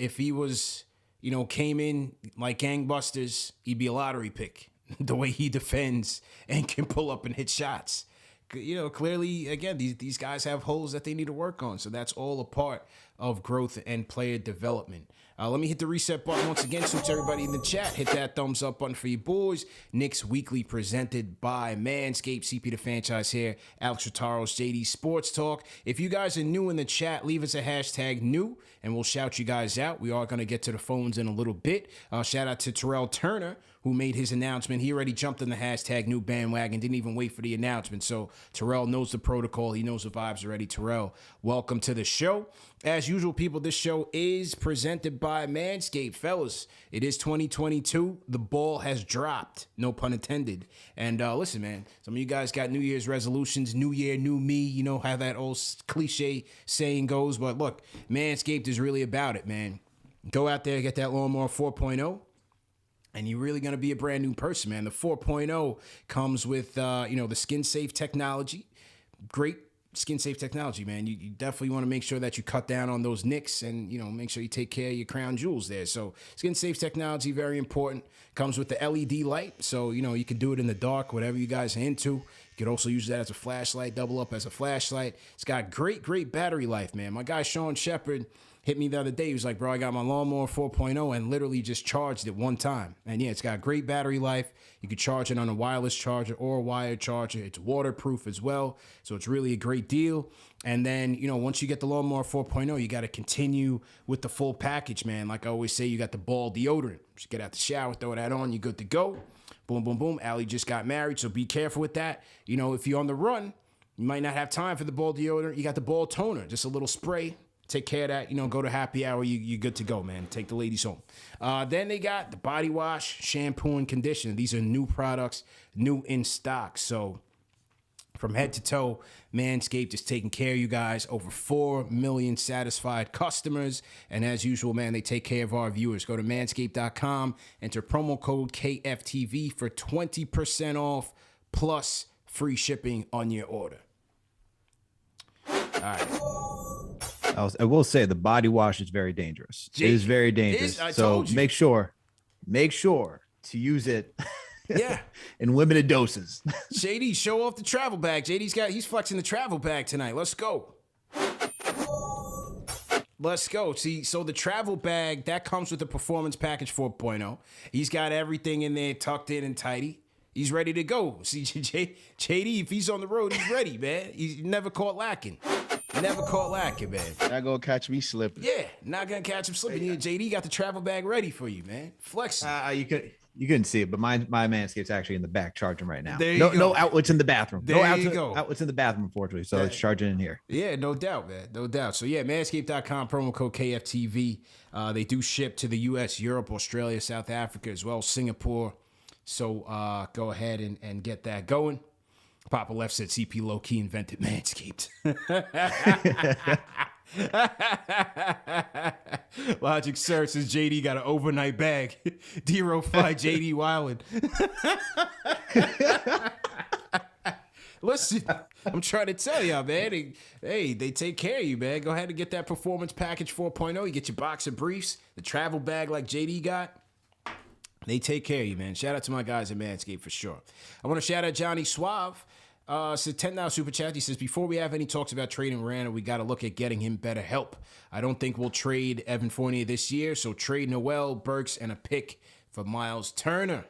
came in like gangbusters, he'd be a lottery pick. The way he defends and can pull up and hit shots. Clearly, again, these guys have holes that they need to work on. So that's all a part of growth and player development. Let me hit the reset button once again. So to everybody in the chat, hit that thumbs up button for you boys. Knicks Weekly presented by Manscaped. CP the franchise here. Alex Rotaro's JD Sports Talk. If you guys are new in the chat, leave us a hashtag new and we'll shout you guys out. We are going to get to the phones in a little bit. Shout out to Terrell Turner, who made his announcement. He already jumped in the hashtag new bandwagon, didn't even wait for the announcement. So Terrell knows the protocol. He knows the vibes already. Terrell, welcome to the show. As usual, people, this show is presented by Manscaped. Fellas, it is 2022. The ball has dropped. No pun intended. And listen, man, some of you guys got New Year's resolutions. New year, new me. You know how that old cliche saying goes. But look, Manscaped is really about it, man. Go out there, get that lawnmower 4.0. And you're really going to be a brand new person, man. The 4.0 comes with, the skin-safe technology. Great skin-safe technology, man. You definitely want to make sure that you cut down on those nicks and, make sure you take care of your crown jewels there. So skin-safe technology, very important. Comes with the LED light. So, you can do it in the dark, whatever you guys are into. You could also use that as a flashlight, double up as a flashlight. It's got great battery life, man. My guy, Sean Shepard, hit me the other day. He was like, bro, I got my lawnmower 4.0 and literally just charged it one time. And yeah, it's got great battery life. You could charge it on a wireless charger or a wired charger. It's waterproof as well. So it's really a great deal. And then, once you get the lawnmower 4.0, you got to continue with the full package, man. Like I always say, you got the ball deodorant. Just get out the shower, throw that on, you're good to go. Boom, boom, boom. Allie just got married, so be careful with that. If you're on the run, you might not have time for the ball deodorant. You got the ball toner, just a little spray. Take care of that. Go to happy hour. You're good to go, man. Take the ladies home. Then they got the body wash, shampoo, and conditioner. These are new products, new in stock. So From head to toe, Manscaped is taking care of you guys. Over 4 million satisfied customers. And as usual, man, they take care of our viewers. Go to manscaped.com, enter promo code KFTV for 20% off plus free shipping on your order. All right. I will say the body wash is very dangerous. It is very dangerous. So make sure to use it. Yeah. In limited doses. JD, show off the travel bag. He's flexing the travel bag tonight. Let's go. Let's go. See, so the travel bag, that comes with the Performance Package 4.0. He's got everything in there tucked in and tidy. He's ready to go. See, JD, if he's on the road, he's ready, man. He's never caught lacking. Never caught lacking, man. Not gonna catch me slipping. Yeah, not gonna catch him slipping. Yeah, JD got the travel bag ready for you, man. Flex. You couldn't see it, but my Manscaped's actually in the back charging right now. There you go. No outlets in the bathroom. There you go. Outlets in the bathroom, unfortunately. So it's charging in here. Yeah, no doubt, man. No doubt. So, yeah, manscaped.com, promo code KFTV. They do ship to the U.S., Europe, Australia, South Africa as well, Singapore. So go ahead and get that going. Papa Left said CP low-key invented Manscaped. Logic Sir says JD got an overnight bag. D-Ro fly JD Wildin'. Listen, I'm trying to tell y'all, man. They take care of you, man. Go ahead and get that Performance Package 4.0. You get your boxer briefs, the travel bag like JD got. They take care of you, man. Shout out to my guys at Manscaped for sure. I want to shout out Johnny Suave. Said $10 super chat. He says, before we have any talks about trading Randall, we got to look at getting him better help. I don't think we'll trade Evan Fournier this year, so trade Noel, Burks, and a pick for Miles Turner.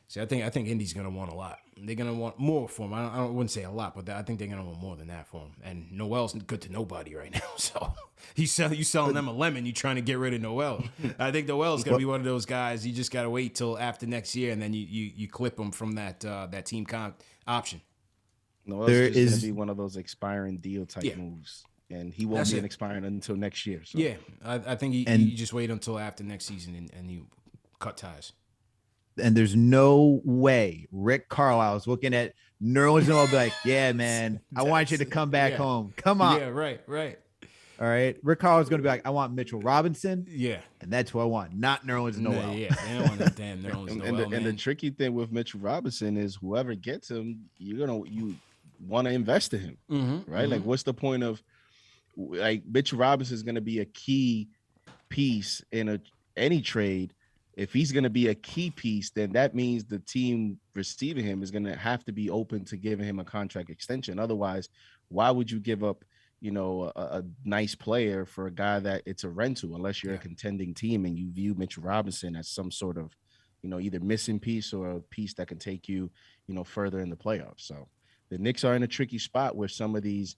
See, I think Indy's going to want a lot. They're going to want more for him. I wouldn't say a lot, but I think they're going to want more than that for him. And Noel's good to nobody right now. So you selling them a lemon, you trying to get rid of Noel. I think Noel's going to be one of those guys. You just got to wait till after next year, and then you clip him from that team option. Noel's just going to be one of those expiring deal type moves. And he won't be expiring until next year. So. Yeah, I think you just wait until after next season and you cut ties. And there's no way Rick Carlisle is looking at Nerlens Noel be like, yeah, man, I want you to come back home. Come on. Yeah, right. All right. Rick Carlisle is going to be like, I want Mitchell Robinson. Yeah. And that's what I want, not Nerlens Noel. Yeah, they don't want that damn Nerlens Noel, and the tricky thing with Mitchell Robinson is whoever gets him, you want to invest in him, right? Mm-hmm. Like, what's the point of, like, Mitchell Robinson is going to be a key piece in any trade. If he's going to be a key piece, then that means the team receiving him is going to have to be open to giving him a contract extension. Otherwise, why would you give up, a nice player for a guy that it's a rental, unless you're a contending team and you view Mitchell Robinson as some sort of, either missing piece or a piece that can take you, further in the playoffs. So the Knicks are in a tricky spot with some of these,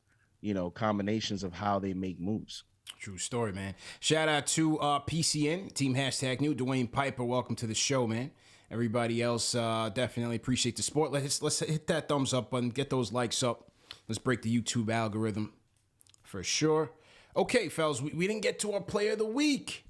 combinations of how they make moves. True story, man. Shout out to PCN, Team #New, Dwayne Piper. Welcome to the show, man. Everybody else, definitely appreciate the support. Let's hit that thumbs up button, get those likes up. Let's break the YouTube algorithm for sure. Okay, fellas, we didn't get to our player of the week.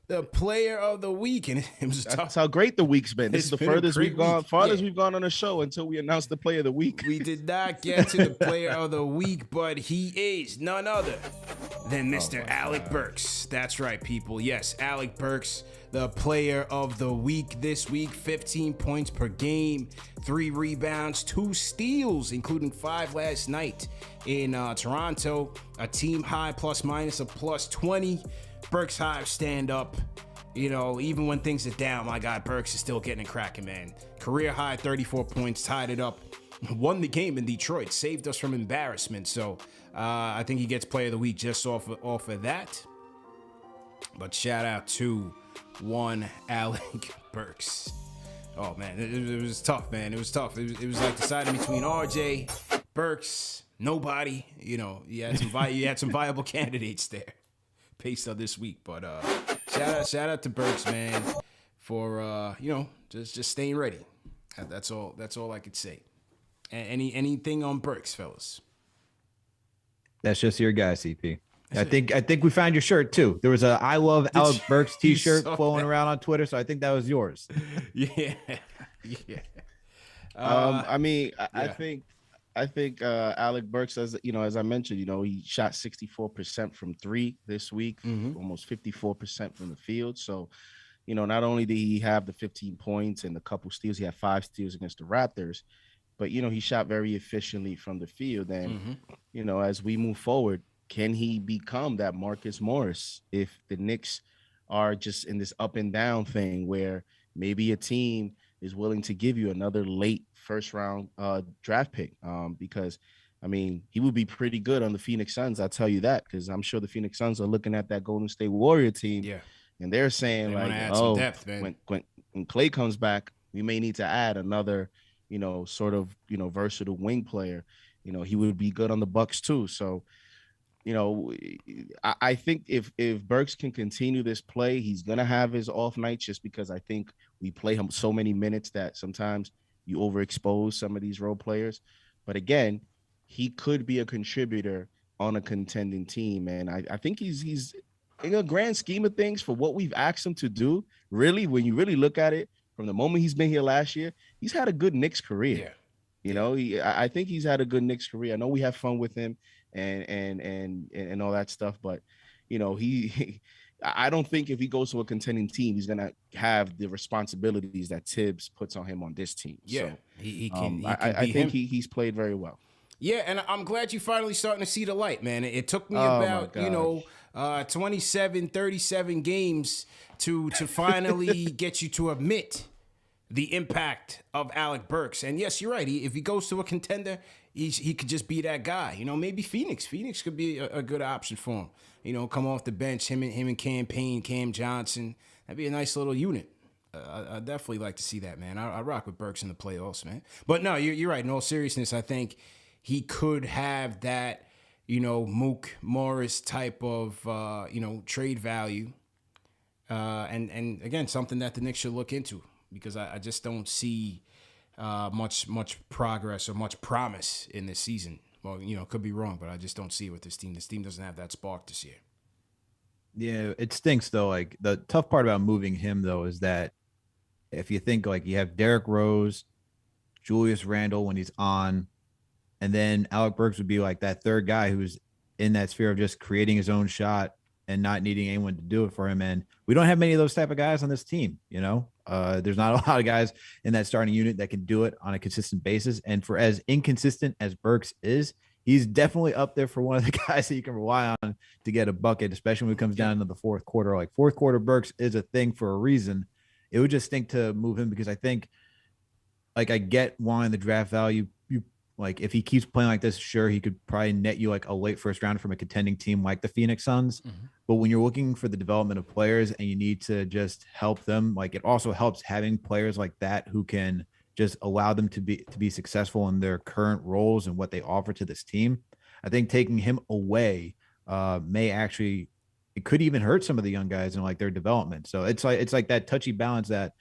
The player of the week, and it was tough. That's how great the week's been. This is the furthest we've gone, we've gone on the show until we announced the player of the week. We did not get to the player of the week, but he is none other than Mr. Alec Burks. That's right, people. Yes, Alec Burks, the player of the week this week. 15 points per game, 3 rebounds, 2 steals, including 5 last night in Toronto. A team high plus minus of plus 20. Burks Hive stand up. Even when things are down, my guy Burks is still getting it cracking, man. Career high 34 points, tied it up. Won the game in Detroit, saved us from embarrassment. So I think he gets player of the week just off of that. But shout out to one Alec Burks. Oh, man, it was tough, man. It was tough. It was like deciding between RJ, Burks, nobody. You had some viable candidates there. Based on this week, but shout out to Burks, man, for just staying ready. That's all I could say. Anything on Burks, fellas? That's just your guy, CP. I think we found your shirt too. There was a I love Alec Burks t-shirt flowing around on Twitter, so I think that was yours. Yeah. I mean, I yeah. think Alec Burks, as as I mentioned, he shot 64% from three this week, Mhm. almost 54% from the field. So, not only did he have the 15 points and a couple steals, he had 5 steals against the Raptors, but he shot very efficiently from the field. And as we move forward, can he become that Marcus Morris if the Knicks are just in this up and down thing where maybe a team is willing to give you another late first round draft pick? Because I mean, he would be pretty good on the Phoenix Suns. I'll tell you that, because I'm sure the Phoenix Suns are looking at that Golden State Warrior team, Yeah. and they're saying They wanna like, add some oh, depth, man. when Clay comes back, we may need to add another, sort of, versatile wing player. He would be good on the Bucks too. So, I think if Burks can continue this play, he's gonna have his off nights, just because I think we play him so many minutes that sometimes you overexpose some of these role players. But again, he could be a contributor on a contending team, and I think he's in a grand scheme of things for what we've asked him to do. Really, when you really look at it, from the moment he's been here last year, he's had a good Knicks career. I think he's had a good Knicks career. I know we have fun with him and all that stuff, but I don't think if he goes to a contending team, he's gonna have the responsibilities that Thibs puts on him on this team. Yeah, so, he can. I think he's played very well. Yeah, and I'm glad you're finally starting to see the light, man. It took me Oh, about, my 27, 37 games to finally get you to admit the impact of Alec Burks. And yes, you're right. If he goes to a contender, he could just be that guy. Maybe Phoenix. Phoenix could be a good option for him. Come off the bench, him and Cam Payne, Cam Johnson. That'd be a nice little unit. I definitely like to see that, man. I rock with Burks in the playoffs, man. But no, you're right. In all seriousness, I think he could have that, Mook Morris type of, trade value. And again, something that the Knicks should look into, because I just don't see much progress or much promise in this season. Well, could be wrong, but I just don't see it with this team. This team doesn't have that spark this year. Yeah, it stinks though. Like, the tough part about moving him though is that if you think, like, you have Derrick Rose, Julius Randle when he's on, and then Alec Burks would be like that third guy who's in that sphere of just creating his own shot and not needing anyone to do it for him. And we don't have many of those type of guys on this team. There's not a lot of guys in that starting unit that can do it on a consistent basis. And for as inconsistent as Burks is, he's definitely up there for one of the guys that you can rely on to get a bucket, especially when it comes down to the fourth quarter. Like, fourth quarter Burks is a thing for a reason. It would just stink to move him, because I think, like, I get wanting the draft value. Like, if he keeps playing like this, sure, he could probably net you like a late first round from a contending team like the Phoenix Suns. Mm-hmm. But when you're looking for the development of players and you need to just help them, like, it also helps having players like that who can just allow them to be successful in their current roles and what they offer to this team. I think taking him away may actually, it could even hurt some of the young guys and like their development. So it's like that touchy balance that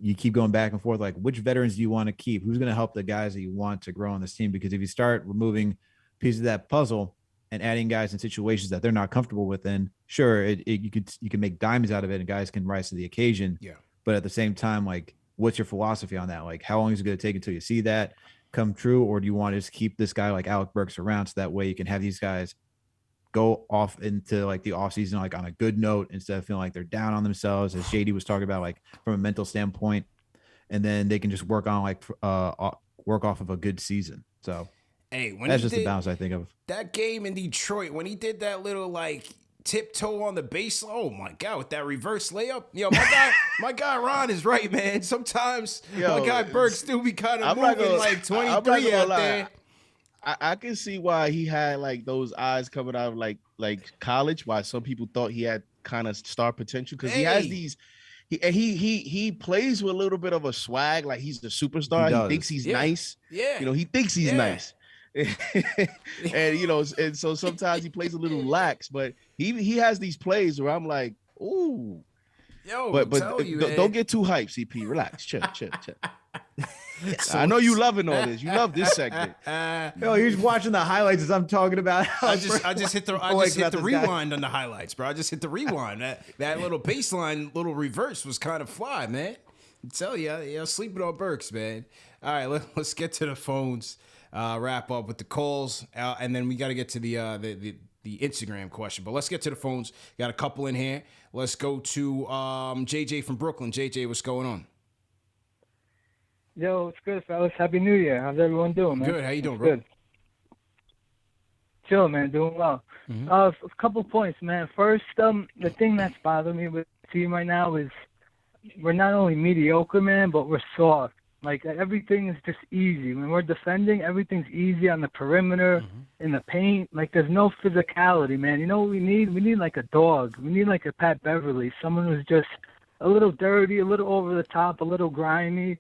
you keep going back and forth, like, which veterans do you want to keep? Who's going to help the guys that you want to grow on this team? Because if you start removing pieces of that puzzle and adding guys in situations that they're not comfortable within, sure, you can make dimes out of it and guys can rise to the occasion. Yeah. But at the same time, like, what's your philosophy on that? Like, how long is it going to take until you see that come true? Or do you want to just keep this guy like Alec Burks around so that way you can have these guys go off into like the offseason like on a good note, instead of feeling like they're down on themselves, as JD was talking about, like, from a mental standpoint, and then they can just work on work off of a good season. So that's just the balance I think of. That game in Detroit, when he did that little like tiptoe on the baseline, oh my God, with that reverse layup. My guy Ron is right, man. Sometimes my guy Burks still be kind of moving like 23 out there. I can see why he had like those eyes coming out of like college. Why some people thought he had kind of star potential, because he has these. He plays with a little bit of a swag, like he's the superstar. He thinks he's nice. Yeah, he thinks he's nice. And so sometimes he plays a little lax, but he has these plays where I'm like, ooh. But don't get too hyped, CP. Relax, chill. So, I know you loving all this. You love this segment. You're just watching the highlights as I'm talking about. I just hit the rewind on the highlights, bro. I just hit the rewind. That little baseline, little reverse was kind of fly, man. I tell you, sleeping on Burks, man. All right, let's get to the phones. Wrap up with the calls, and then we got to get to the Instagram question. But let's get to the phones. Got a couple in here. Let's go to JJ from Brooklyn. JJ, what's going on? Yo, it's good, fellas. Happy New Year. How's everyone doing, man? Good. How you doing, bro? Good. Chill, man. Doing well. A couple points, man. First, the thing that's bothering me with the team right now is we're not only mediocre, man, but we're soft. Like, everything is just easy. When we're defending, everything's easy on the perimeter, in the paint. Like, there's no physicality, man. You know what we need? We need, like, a dog. We need, like, a Pat Beverly, someone who's just a little dirty, a little over the top, a little grimy.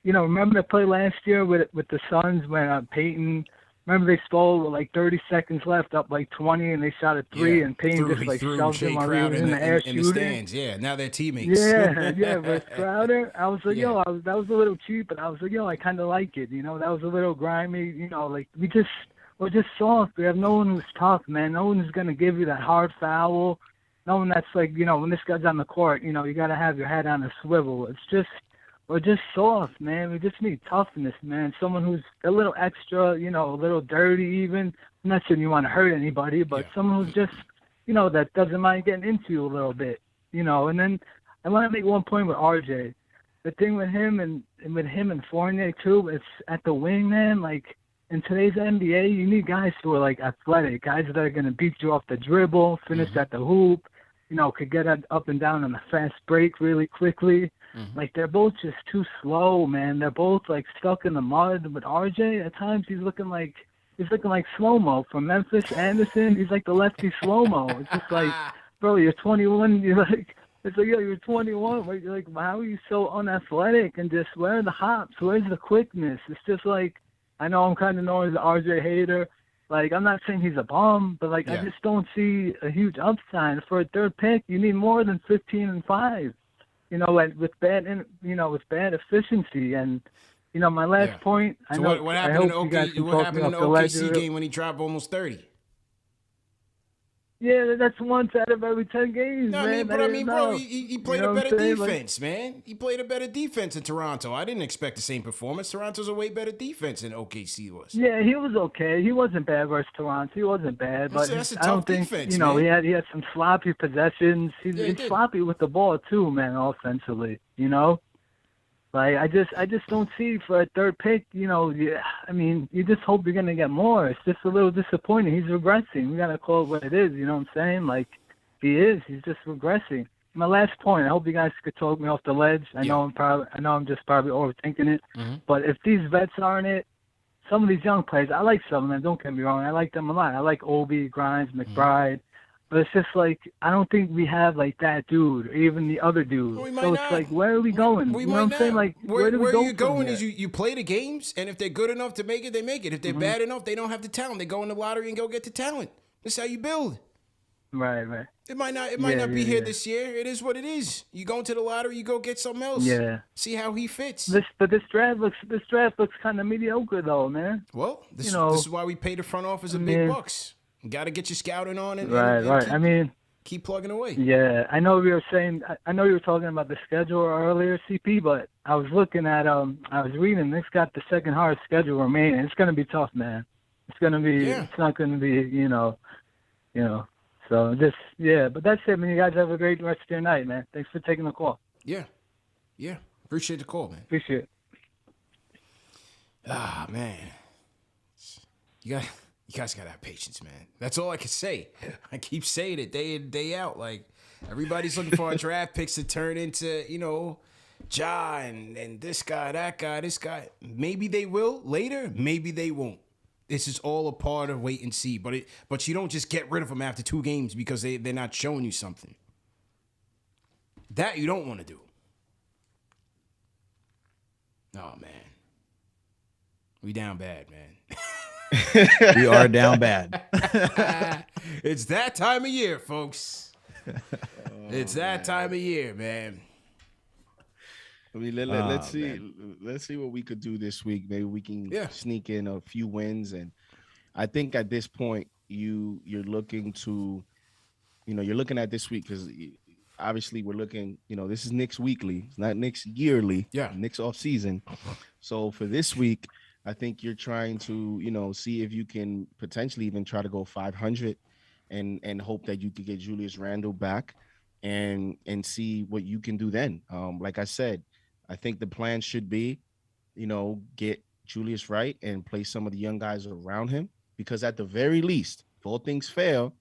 You know, remember the play last year with the Suns when Peyton, remember they stole with like 30 seconds left, up like 20, and they shot a three, and Payne just like shoved him while he was in the air shooting. In the stands. Yeah, now they're teammates. Yeah, but Crowder, I was like, yo, that was a little cheap, but I was like, yo, I kind of like it. You know, that was a little grimy. You know, like we're just soft. We have no one who's tough, man. No one who's gonna give you that hard foul. No one that's like, you know, when this guy's on the court, you know, you gotta have your head on a swivel. We're just soft, man. We just need toughness, man. Someone who's a little extra, you know, a little dirty even. I'm not saying you want to hurt anybody, but someone who's just, you know, that doesn't mind getting into you a little bit, you know. And then I want to make one point with RJ. The thing with him and Fournier, too, it's at the wing, man. Like, in today's NBA, you need guys who are, like, athletic, guys that are going to beat you off the dribble, finish at the hoop, you know, could get up and down on a fast break really quickly. Like, they're both just too slow, man. They're both, like, stuck in the mud. With RJ, at times he's looking like slow-mo from Memphis. Anderson, he's like the lefty slow-mo. It's just like, bro, you're 21. You're like, it's like, yo, you're 21. You're like, how are you so unathletic? And just, where are the hops? Where's the quickness? It's just like, I know I'm kind of known as an RJ hater. Like, I'm not saying he's a bum, but, like, I just don't see a huge upside. For a third pick, you need more than 15 and 5. You know, and with bad efficiency, and you know, my last point. So what happened in the OKC game when he dropped almost 30? Yeah, that's once out of every 10 games, no, man. I mean, bro, he played a better defense, man. He played a better defense in Toronto. I didn't expect the same performance. Toronto's a way better defense than OKC was. Yeah, he was okay. He wasn't bad versus Toronto. He wasn't bad, but that's a I don't tough think defense, you know man. he had some sloppy possessions. He's sloppy with the ball too, man. Offensively, you know. Like, I just don't see for a third pick, you know, I mean, you just hope you're going to get more. It's just a little disappointing. He's regressing. We got to call it what it is, you know what I'm saying? Like, he's just regressing. My last point, I hope you guys could talk me off the ledge. I know I'm just probably overthinking it. But if these vets aren't it, some of these young players, I like some of them, don't get me wrong. I like them a lot. I like Obi, Grimes, McBride. But it's just like, I don't think we have like that dude or even the other dude. So it's like, where are we going? You know what I'm saying? Like, where do we go? Where you're going is you play the games, and if they're good enough to make it, they make it. If they're bad enough, they don't have the talent. They go in the lottery and go get the talent. That's how you build. Right. It might not be here this year. It is what it is. You go into the lottery, you go get something else. Yeah. See how he fits. This draft looks kind of mediocre though, man. Well, this is why we pay the front office the big bucks. You got to get your scouting on and right. Keep plugging away. Yeah, I know you were talking about the schedule earlier, CP, but I was looking at I was reading. Nick's got the second hardest schedule remaining. It's going to be tough, man. It's going to be. Yeah. It's not going to be, you know. So but that's it, man. You guys have a great rest of your night, man. Thanks for taking the call. Yeah. Appreciate the call, man. Appreciate it. Ah, man. You guys gotta have patience, man. That's all I can say. I keep saying it day in, day out. Like, everybody's looking for our draft picks to turn into, you know, Ja and this guy, that guy, this guy. Maybe they will later. Maybe they won't. This is all a part of wait and see. But you don't just get rid of them after 2 games because they're not showing you something. That you don't want to do. Oh, man. We down bad, man. We are down bad. It's that time of year, folks. It's that time of year, man. I mean, let's see what we could do this week. Maybe we can sneak in a few wins, and I think at this point you're looking at this week because obviously we're looking, this is Knicks weekly. It's not Knicks yearly. Yeah. Knicks off season. So for this week, I think you're trying to, see if you can potentially even try to go 500 and hope that you could get Julius Randle back and see what you can do then. Like I said, I think the plan should be, get Julius right and play some of the young guys around him, because at the very least, if all things fail,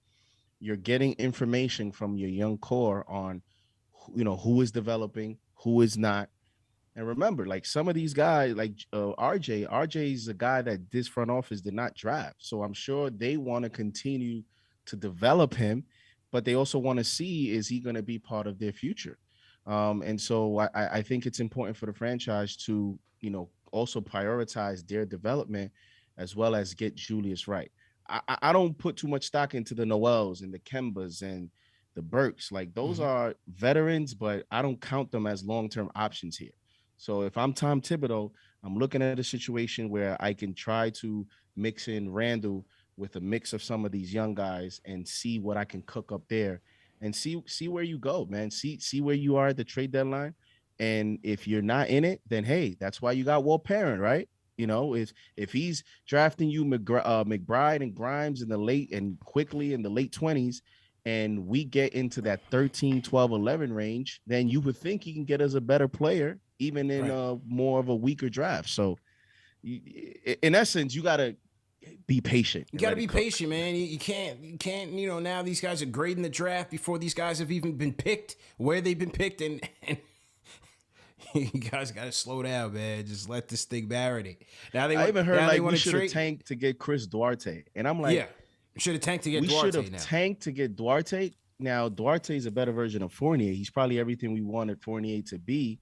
you're getting information from your young core on, who is developing, who is not. And remember, like some of these guys, like RJ is a guy that this front office did not draft. So I'm sure they want to continue to develop him, but they also want to see, is he going to be part of their future? And so I think it's important for the franchise to, also prioritize their development as well as get Julius right. I don't put too much stock into the Noels and the Kembas and the Burks. Like those are veterans, but I don't count them as long-term options here. So if I'm Tom Thibodeau, I'm looking at a situation where I can try to mix in Randall with a mix of some of these young guys and see what I can cook up there and see where you go, man. See where you are at the trade deadline. And if you're not in it, then hey, that's why you got Walt Parent, right? If he's drafting you McBride and Grimes in the late and quickly in the late 20s, and we get into that 13, 12, 11 range, then you would think he can get us a better player, even in more of a weaker draft. So in essence, you got to be patient. You got to be patient, man. You can't, now these guys are grading the draft before these guys have even been picked, where they've been picked, and you guys got to slow down, man. Just let this thing marinate. I even heard like we should have tanked to get Chris Duarte. And I'm like, yeah, should have tanked to get Duarte. We should have tanked to get Duarte. Now, Duarte is a better version of Fournier. He's probably everything we wanted Fournier to be.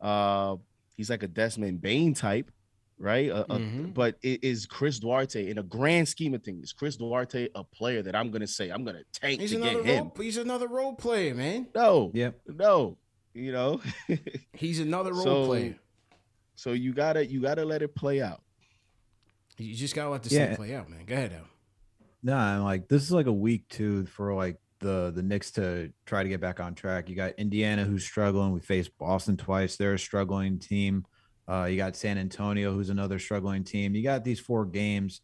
He's like a Desmond Bain type, right? But is Chris Duarte, in a grand scheme of things, is Chris Duarte a player that I'm going to say I'm going to tank to get him? He's another role player, man. No. Yep. No. He's another role player. So you gotta let it play out. You just gotta let this thing play out, man. Go ahead, Al. No, I'm like, this is like a week too for like the Knicks to try to get back on track. You got Indiana, who's struggling. We faced Boston twice. They're a struggling team. You got San Antonio, who's another struggling team. You got these 4 games,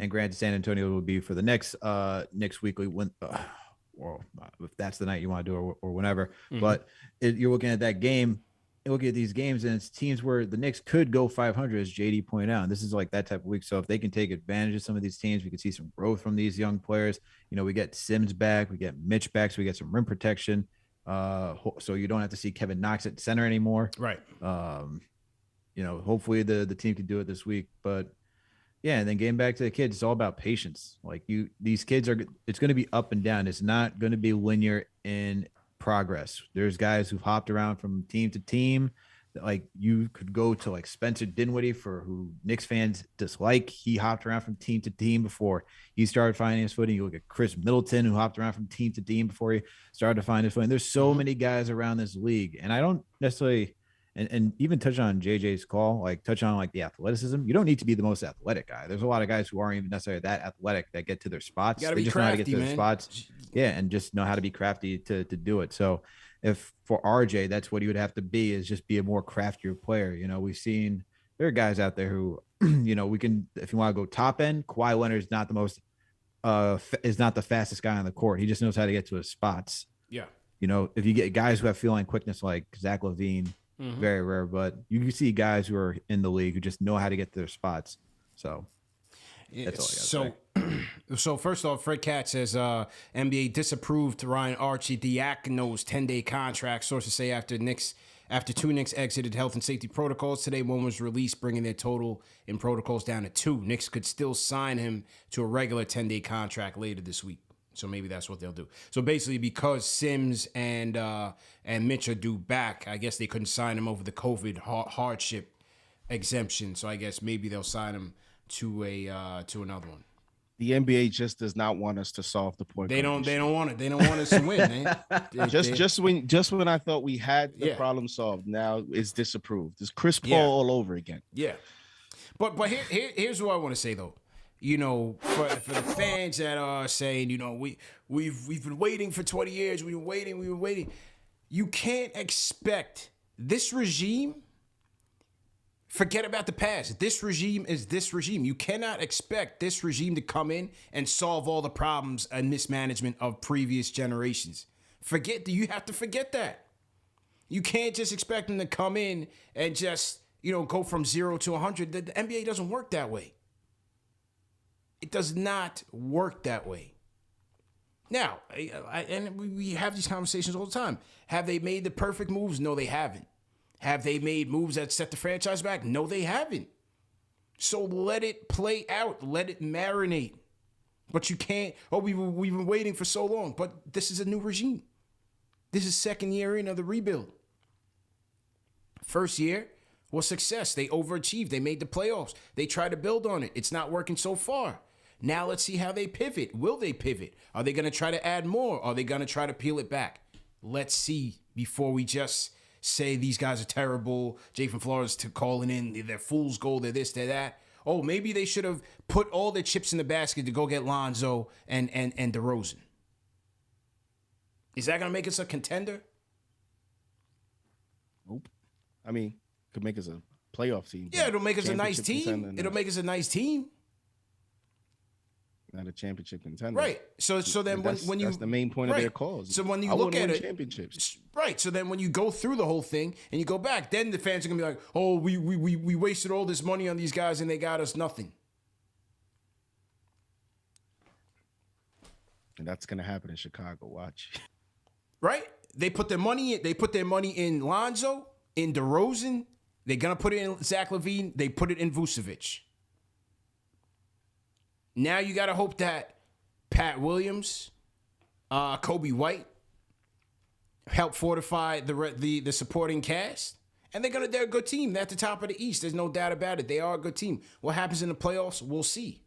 and granted, San Antonio will be for the next weekly win. Or if that's the night you want to do it or whenever, but you're looking at that game, you look at these games, and it's teams where the Knicks could go 500, as JD pointed out. And this is like that type of week. So if they can take advantage of some of these teams, we can see some growth from these young players. We get Sims back, we get Mitch back, so we get some rim protection. So you don't have to see Kevin Knox at center anymore. Right. Hopefully the team can do it this week, but yeah, and then getting back to the kids, it's all about patience. Like these kids it's going to be up and down. It's not going to be linear in progress. There's guys who've hopped around from team to team. Like you could go to like Spencer Dinwiddie, for who Knicks fans dislike. He hopped around from team to team before he started finding his footing. You look at Chris Middleton, who hopped around from team to team before he started to find his footing. There's so many guys around this league, and I don't necessarily. And even touch on JJ's call, like touch on like the athleticism. You don't need to be the most athletic guy. There's a lot of guys who aren't even necessarily that athletic that get to their spots. You gotta they be just crafty, know how to get to man. their spots. Yeah, and just know how to be crafty to do it. So if for RJ, that's what he would have to be, is just be a more craftier player. We've seen there are guys out there who, we can, if you want to go top end, Kawhi Leonard is not the most is not the fastest guy on the court. He just knows how to get to his spots. Yeah. If you get guys who have feeling quickness like Zach LaVine, very rare, but you can see guys who are in the league who just know how to get to their spots. So that's all I got to say. So first off, Fred Katz says NBA disapproved Ryan Arcidiacono's 10-day contract. Sources say after 2 Knicks exited health and safety protocols today, one was released, bringing their total in protocols down to 2. Knicks could still sign him to a regular 10-day contract later this week. So maybe that's what they'll do. So basically, because Sims and Mitch are due back, I guess they couldn't sign him over the COVID hardship exemption. So I guess maybe they'll sign him to another one. The NBA just does not want us to solve the point. They don't want it. They don't want us to win, man. Just when I thought we had the problem solved, now it's disapproved. It's Chris Paul all over again. Yeah. But here's what I want to say though. For the fans that are saying, we've been waiting for 20 years. We've been waiting. You can't expect this regime. Forget about the past. This regime is this regime. You cannot expect this regime to come in and solve all the problems and mismanagement of previous generations. You have to forget that. You can't just expect them to come in and just, go from 0 to 100. The NBA doesn't work that way. It does not work that way. Now, we have these conversations all the time. Have they made the perfect moves? No, they haven't. Have they made moves that set the franchise back? No, they haven't. So let it play out. Let it marinate. But you can't, we've been waiting for so long. But this is a new regime. This is second year in of the rebuild. First year was success. They overachieved. They made the playoffs. They tried to build on it. It's not working so far. Now let's see how they pivot. Will they pivot? Are they going to try to add more? Are they going to try to peel it back? Let's see before we just say these guys are terrible. Jay from Florida's calling in. They're fool's gold. They're this, they're that. Oh, maybe they should have put all their chips in the basket to go get Lonzo and DeRozan. Is that going to make us a contender? Nope. I mean, could make us a playoff team. Yeah, it'll make us a nice team. It'll make us a nice team. Not a championship contender. Right. So then when you... That's the main point of their cause. So when you look at it... championships. Right. So then when you go through the whole thing and you go back, then the fans are going to be like, oh, we wasted all this money on these guys and they got us nothing. And that's going to happen in Chicago. Watch. Right? They put their money in Lonzo, in DeRozan. They're going to put it in Zach LaVine. They put it in Vucevic. Now you got to hope that Pat Williams, Kobe White help fortify the supporting cast. And they're a good team. They're at the top of the East. There's no doubt about it. They are a good team. What happens in the playoffs, we'll see.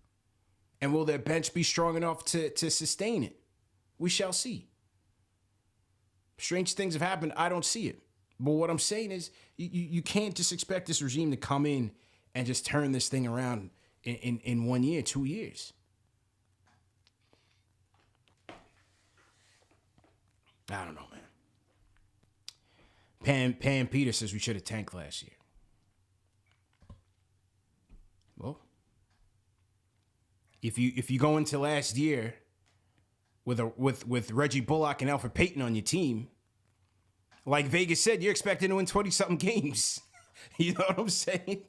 And will their bench be strong enough to sustain it? We shall see. Strange things have happened. I don't see it. But what I'm saying is you can't just expect this regime to come in and just turn this thing around in 1 year, 2 years. I don't know, man. Pam Peter says we should have tanked last year. Well, if you go into last year with Reggie Bullock and Alfred Payton on your team, like Vegas said, you're expecting to win 20-something games. You know what I'm saying?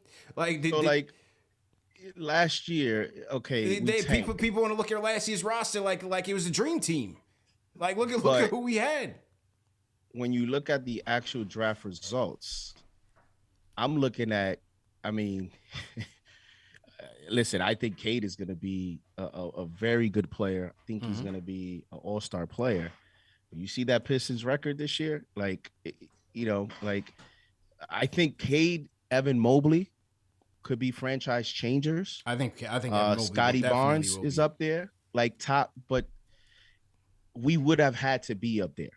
Last year, okay. People want to look at last year's roster like it was a dream team. Like look at who we had. When you look at the actual draft results, I'm looking at. I mean, listen. I think Cade is going to be a very good player. I think he's going to be an all-star player. You see that Pistons record this year, I think Cade, Evan Mobley could be franchise changers. I think Scotty Barnes is up there, top, but we would have had to be up there.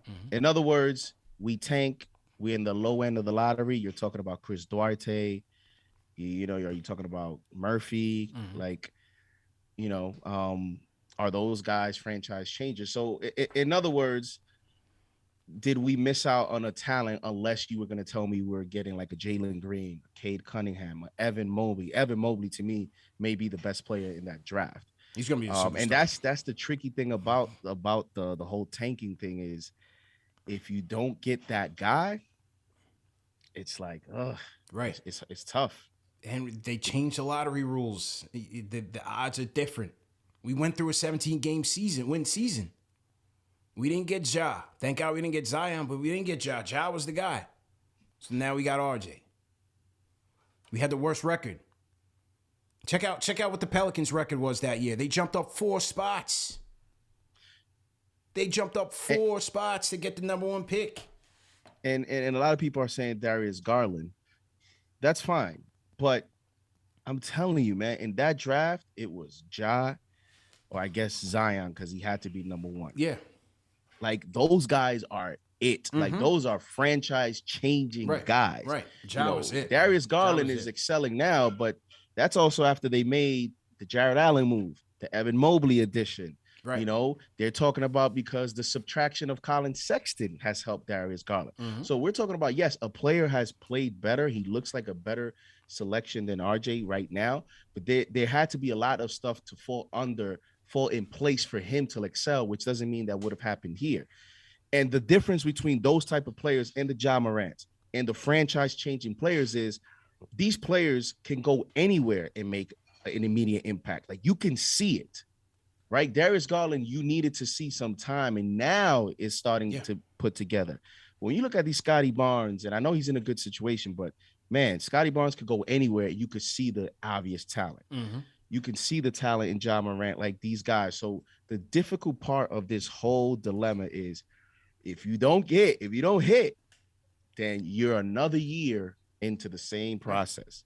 Mm-hmm. In other words, we tank. We're in the low end of the lottery. You're talking about Chris Duarte. You're talking about Murphy. Mm-hmm. Are those guys franchise changers? So in other words, did we miss out on a talent unless you were going to tell me we were getting like a Jalen Green, Cade Cunningham, Evan Mobley? Evan Mobley, to me, may be the best player in that draft. He's going to be a superstar. And that's the tricky thing about the whole tanking thing is if you don't get that guy, it's like, right. It's tough. And they changed the lottery rules. The odds are different. We went through a 17-game win season. We didn't get Ja. Thank God we didn't get Zion, but we didn't get Ja. Ja was the guy. So now we got RJ. We had the worst record. Check out what the Pelicans' record was that year. They jumped up 4 spots. They jumped up 4 spots to get the number 1 pick. And a lot of people are saying Darius Garland. That's fine. But I'm telling you, man, in that draft, it was Ja, or I guess Zion, because he had to be number 1. Yeah. Those guys are it. Mm-hmm. Those are franchise-changing guys. Right. Ja was it. Darius Garland is excelling now, but that's also after they made the Jared Allen move, the Evan Mobley addition. Right. You know, they're talking about because the subtraction of Colin Sexton has helped Darius Garland. So we're talking about, yes, a player has played better. He looks like a better selection than RJ right now, but there had to be a lot of stuff to fall in place for him to excel, which doesn't mean that would have happened here. And the difference between those type of players and the Ja Morants and the franchise changing players is these players can go anywhere and make an immediate impact. Like, you can see it. Right, Darius Garland, you needed to see some time, and now it's starting to put together. When you look at these Scotty Barnes, and I know he's in a good situation, but man, Scotty Barnes could go anywhere. You could see the obvious talent. You can see the talent in Ja Morant, like these guys. So the difficult part of this whole dilemma is if you don't hit, then you're another year into the same process.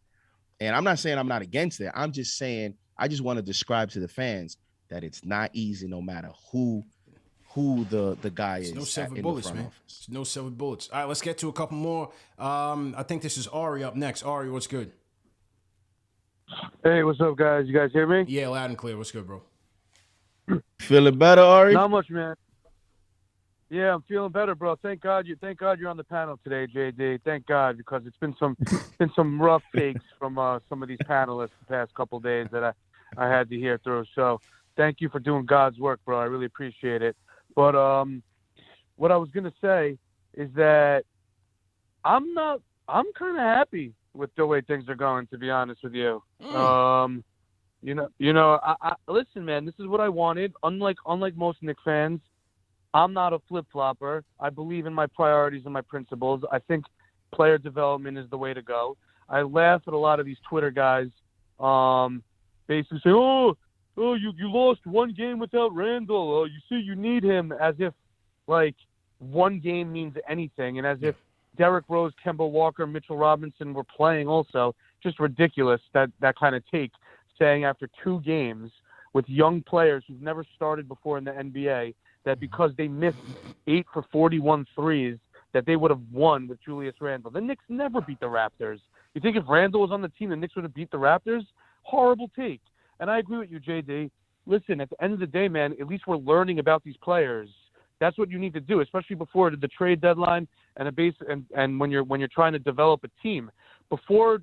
And I'm not saying I'm not against it. I'm just saying I just want to describe to the fans that it's not easy no matter who the guy is. No silver bullets, man. It's no silver bullets. All right, let's get to a couple more. I think this is Ari up next. Ari, what's good? Hey, what's up, guys? You guys hear me? Yeah, loud and clear. What's good, bro? Feeling better, Ari? Not much, man. Yeah, I'm feeling better, bro. Thank God you're on the panel today, JD. Thank God, because it's been some rough takes from some of these panelists the past couple days that I had to hear through. So thank you for doing God's work, bro. I really appreciate it. But what I was gonna say is that I'm kind of happy with the way things are going, to be honest with you. I listen, man. This is what I wanted. Unlike most Knicks fans, I'm not a flip-flopper. I believe in my priorities and my principles. I think player development is the way to go. I laugh at a lot of these Twitter guys, basically say, you lost one game without Randall. You see, you need him, as if like one game means anything, and as if Derrick Rose, Kemba Walker, Mitchell Robinson were playing also. Just ridiculous that kind of take, saying after 2 games with young players who've never started before in the NBA, that because they missed 8 for 41 threes, that they would have won with Julius Randle. The Knicks never beat the Raptors. You think if Randle was on the team, the Knicks would have beat the Raptors? Horrible take. And I agree with you, JD. Listen, at the end of the day, man, at least we're learning about these players. That's what you need to do, especially before the trade deadline and when you're trying to develop a team. Before,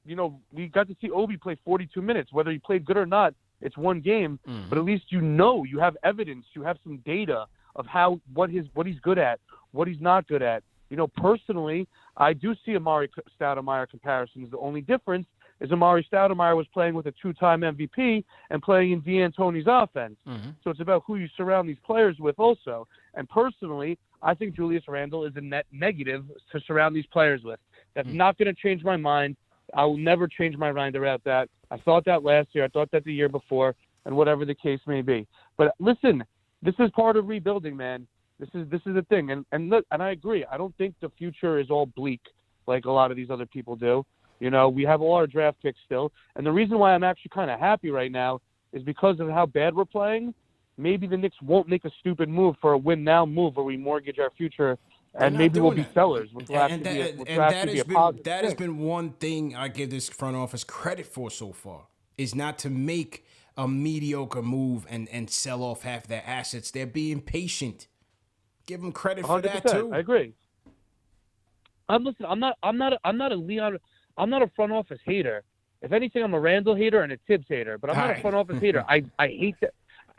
we got to see Obi play 42 minutes. Whether he played good or not, it's one game. But at least you have evidence, you have some data of what he's good at, what he's not good at. Personally, I do see Amari Stoudemire comparisons. The only difference is Amari Stoudemire was playing with a 2-time MVP and playing in D'Antoni's offense. So it's about who you surround these players with also. And personally, I think Julius Randle is a net negative to surround these players with. That's not going to change my mind. I will never change my mind about that. I thought that last year. I thought that the year before, and whatever the case may be. But listen, this is part of rebuilding, man. This is the thing. And look, and I agree. I don't think the future is all bleak like a lot of these other people do. We have all our draft picks still. And the reason why I'm actually kind of happy right now is because of how bad we're playing. Maybe the Knicks won't make a stupid move for a win-now move where we mortgage our future, and maybe we'll be sellers. That has been one thing I give this front office credit for so far, is not to make a mediocre move and sell off half their assets. They're being patient. Give them credit for that too. I agree. I'm not a front office hater. If anything, I'm a Randall hater and a Thibs hater, but I'm not a front office hater. I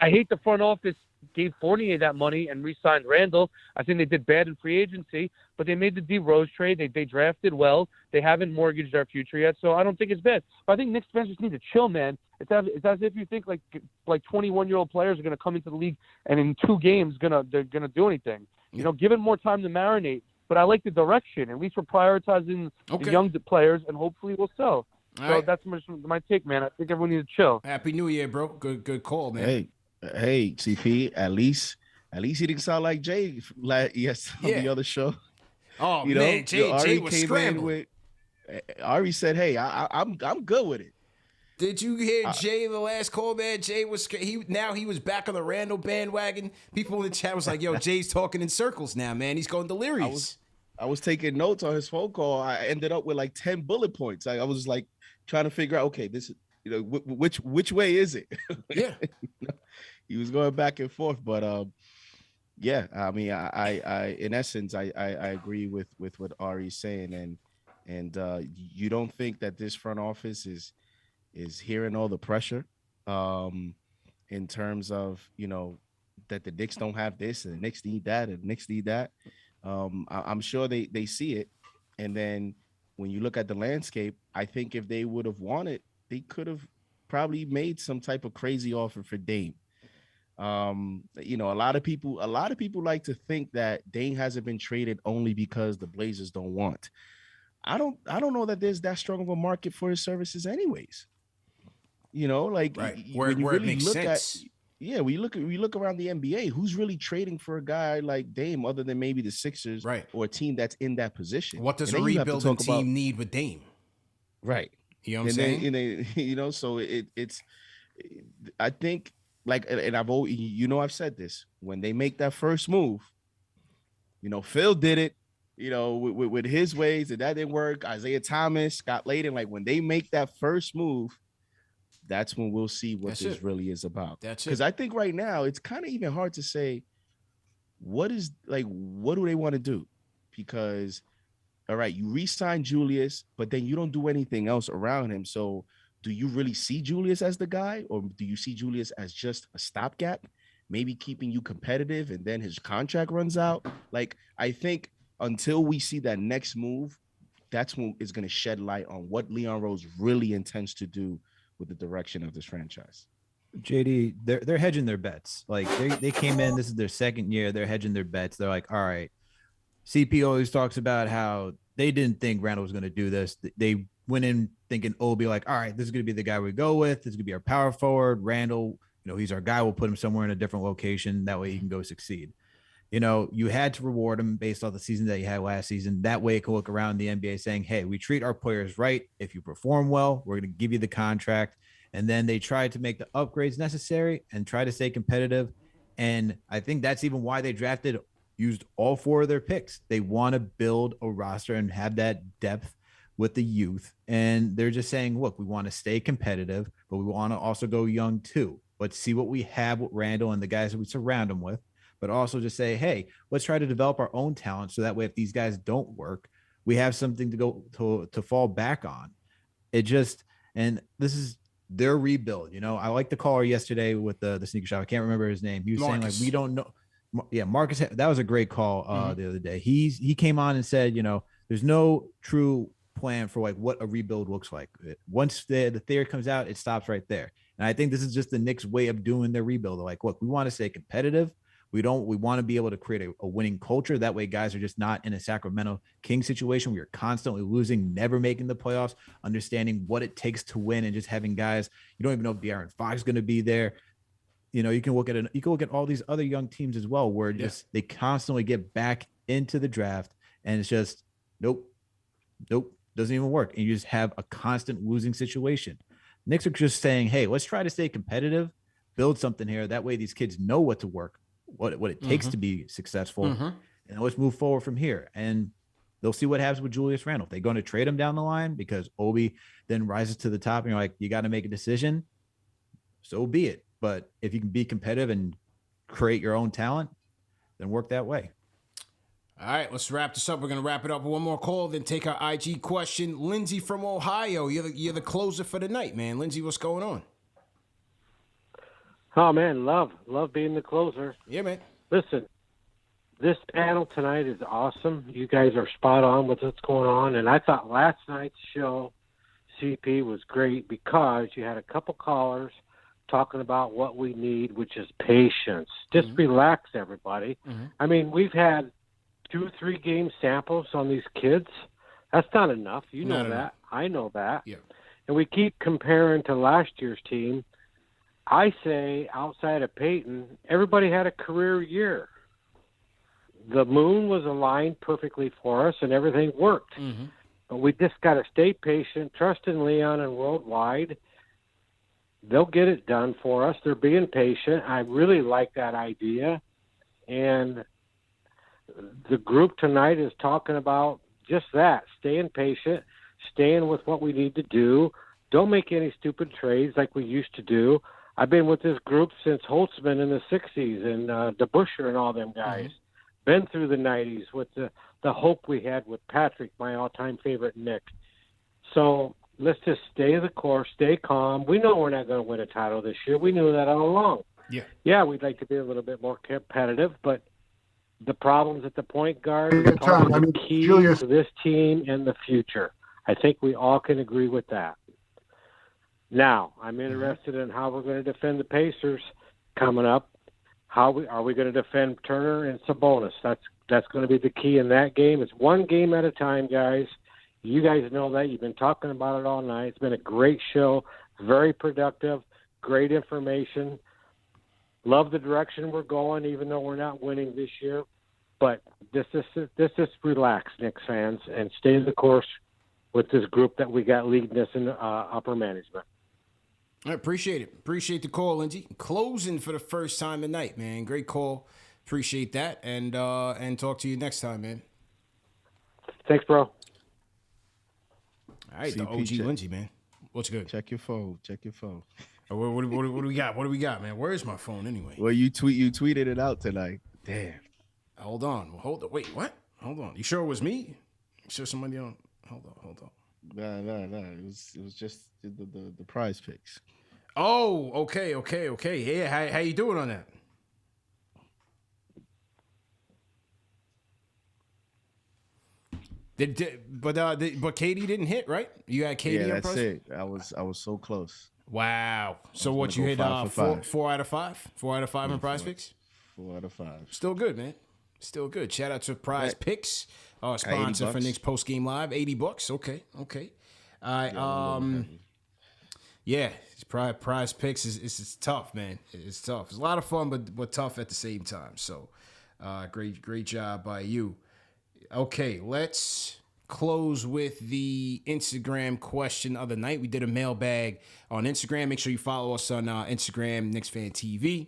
hate the front office gave Fournier that money and re-signed Randall. I think they did bad in free agency, but they made the D Rose trade. They drafted well. They haven't mortgaged our future yet, so I don't think it's bad. But I think Knicks fans just need to chill, man. It's as if you think like 21-year-old players are going to come into the league and in 2 games they're gonna do anything. Give it more time to marinate. But I like the direction. At least we're prioritizing the young players, and hopefully we'll sell. That's my take, man. I think everyone needs to chill. Happy New Year, bro. Good call, man. Hey, CP. At least he didn't sound like Jay on the other show. Oh man, Jay was scrambling. Ari said, "Hey, I'm good with it." Did you hear Jay the last call, man? Jay was he was back on the Randall bandwagon. People in the chat was like, "Yo, Jay's talking in circles now, man. He's going delirious." I was taking notes on his phone call. I ended up with like 10 bullet points. I was like trying to figure out, okay, this is which way is it? Yeah. he was going back and forth, but yeah, I mean, I in essence, I agree with what Ari's saying, and you don't think that this front office is hearing all the pressure, in terms of, that the Knicks don't have this and the Knicks need that and the Knicks need that. I'm sure they see it, and then when you look at the landscape, I think if they would have wanted, they could have probably made some type of crazy offer for Dame. A lot of people like to think that Dame hasn't been traded only because the Blazers don't want. I don't know that there's that strong of a market for his services anyways. Like Right. when you Where it really makes look sense. we look around the NBA, who's really trading for a guy like Dame other than maybe the Sixers, Right. or a team that's in that position? What does And a then you have to rebuilding talk team about- need with Dame? Right. You know what I'm saying? And then, so it's I think, like, and I've always, I've said this, when they make that first move, Phil did it, with his ways, and that didn't work. Isaiah Thomas, Scott Layden, like when they make that first move, that's when we'll see what this really is about. That's it. Because I think right now it's kind of even hard to say what do they want to do? Because, all right, you re-sign Julius, but then you don't do anything else around him. So do you really see Julius as the guy, or do you see Julius as just a stopgap, maybe keeping you competitive, and then his contract runs out? Like, I think until we see that next move, that's when it's going to shed light on what Leon Rose really intends to do with the direction of this franchise. JD, they're hedging their bets. Like they came in, this is their second year, they're hedging their bets. They're like, all right, CP always talks about how they didn't think Randall was going to do this. They went in thinking Obi, like, all right, this is going to be the guy we go with. This is going to be our power forward. Randall, he's our guy. We'll put him somewhere in a different location. That way he can go succeed. You had to reward him based off the season that you had last season. That way it can look around the NBA saying, hey, we treat our players right. If you perform well, we're going to give you the contract. And then they tried to make the upgrades necessary and try to stay competitive. And I think that's even why they used all 4 of their picks. They want to build a roster and have that depth with the youth. And they're just saying, look, we want to stay competitive, but we want to also go young too. Let's see what we have with Randall and the guys that we surround him with, but also just say, hey, let's try to develop our own talent. So that way, if these guys don't work, we have something to go to fall back on. And this is their rebuild. I like the caller yesterday with the sneaker shop. I can't remember his name. He was saying, like, we don't know. Yeah, Marcus, that was a great call the other day. He came on and said, there's no true plan for like what a rebuild looks like. Once the theory comes out, it stops right there. And I think this is just the Knicks' way of doing their rebuild. They're like, look, we want to stay competitive. We want to be able to create a winning culture. That way guys are just not in a Sacramento Kings situation. We are constantly losing, never making the playoffs, understanding what it takes to win, and just having guys, you don't even know if De'Aaron Fox is going to be there. You can look at all these other young teams as well, where they constantly get back into the draft, and it's just nope, doesn't even work, and you just have a constant losing situation. Knicks are just saying, hey, let's try to stay competitive, build something here. That way, these kids know what to work, what it takes to be successful, and let's move forward from here. And they'll see what happens with Julius Randle. If they're going to trade him down the line because Obi then rises to the top, and you're like, you got to make a decision. So be it. But if you can be competitive and create your own talent, then work that way. All right, let's wrap this up. We're going to wrap it up with one more call, then take our IG question. Lindsay from Ohio, you're the closer for the night, man. Lindsay, what's going on? Oh, man, love being the closer. Yeah, man. Listen, this panel tonight is awesome. You guys are spot on with what's going on. And I thought last night's show, CP, was great because you had a couple callers talking about what we need, which is patience. Just relax, everybody. I mean, we've had 2-3 game samples on these kids. That's not enough. You know that. I know that. Yeah. And we keep comparing to last year's team. I say, outside of Peyton, everybody had a career year. The moon was aligned perfectly for us, and everything worked. But we just got to stay patient, trust in Leon and Worldwide. They'll get it done for us. They're being patient. I really like that idea. And the group tonight is talking about just that, staying patient, staying with what we need to do. Don't make any stupid trades like we used to do. I've been with this group since Holtzman in the 60s and DeBuscher and all them guys. Been through the 90s with the hope we had with Patrick, my all-time favorite Knick. So let's just stay the course, stay calm. We know we're not going to win a title this year. We knew that all along. Yeah, we'd like to be a little bit more competitive, but the problems at the point guard are probably the key to this team and the future. I think we all can agree with that. Now, I'm interested in how we're going to defend the Pacers coming up. Are we going to defend Turner and Sabonis? That's going to be the key in that game. It's one game at a time, guys. You guys know that. You've been talking about it all night. It's been a great show, very productive, great information. Love the direction we're going, even though we're not winning this year. But this is relax, Knicks fans, and stay the course with this group that we got leading us in upper management. I appreciate it. Appreciate the call, Lindsey. Closing for the first time tonight, man. Great call. Appreciate that. And talk to you next time, man. Thanks, bro. All right, the OG Lindsey, man. What's good? Check your phone. What do we got? What do we got, man? Where is my phone anyway? Well, you tweeted it out tonight. Damn. Hold on. Wait, what? Hold on. You sure it was me? You sure somebody on? Hold on. No. It was just the prize picks. Oh, okay. Yeah, how you doing on that? But Katie didn't hit, right? You had Katie. Yeah, that's it. I was so close. Wow. So what you hit? 4 out of 5. 4 out of 5 in prize picks. 4 out of 5. Still good, man. Still good. Shout out to Prize Picks, our sponsor for Knicks Post Game Live. $80. Okay. All right. Yeah, Prize Picks is tough, man. It's tough. It's a lot of fun, but tough at the same time. So, great job by you. Okay, let's close with the Instagram question of the night. We did a mailbag on Instagram. Make sure you follow us on Instagram, KnicksFanTV.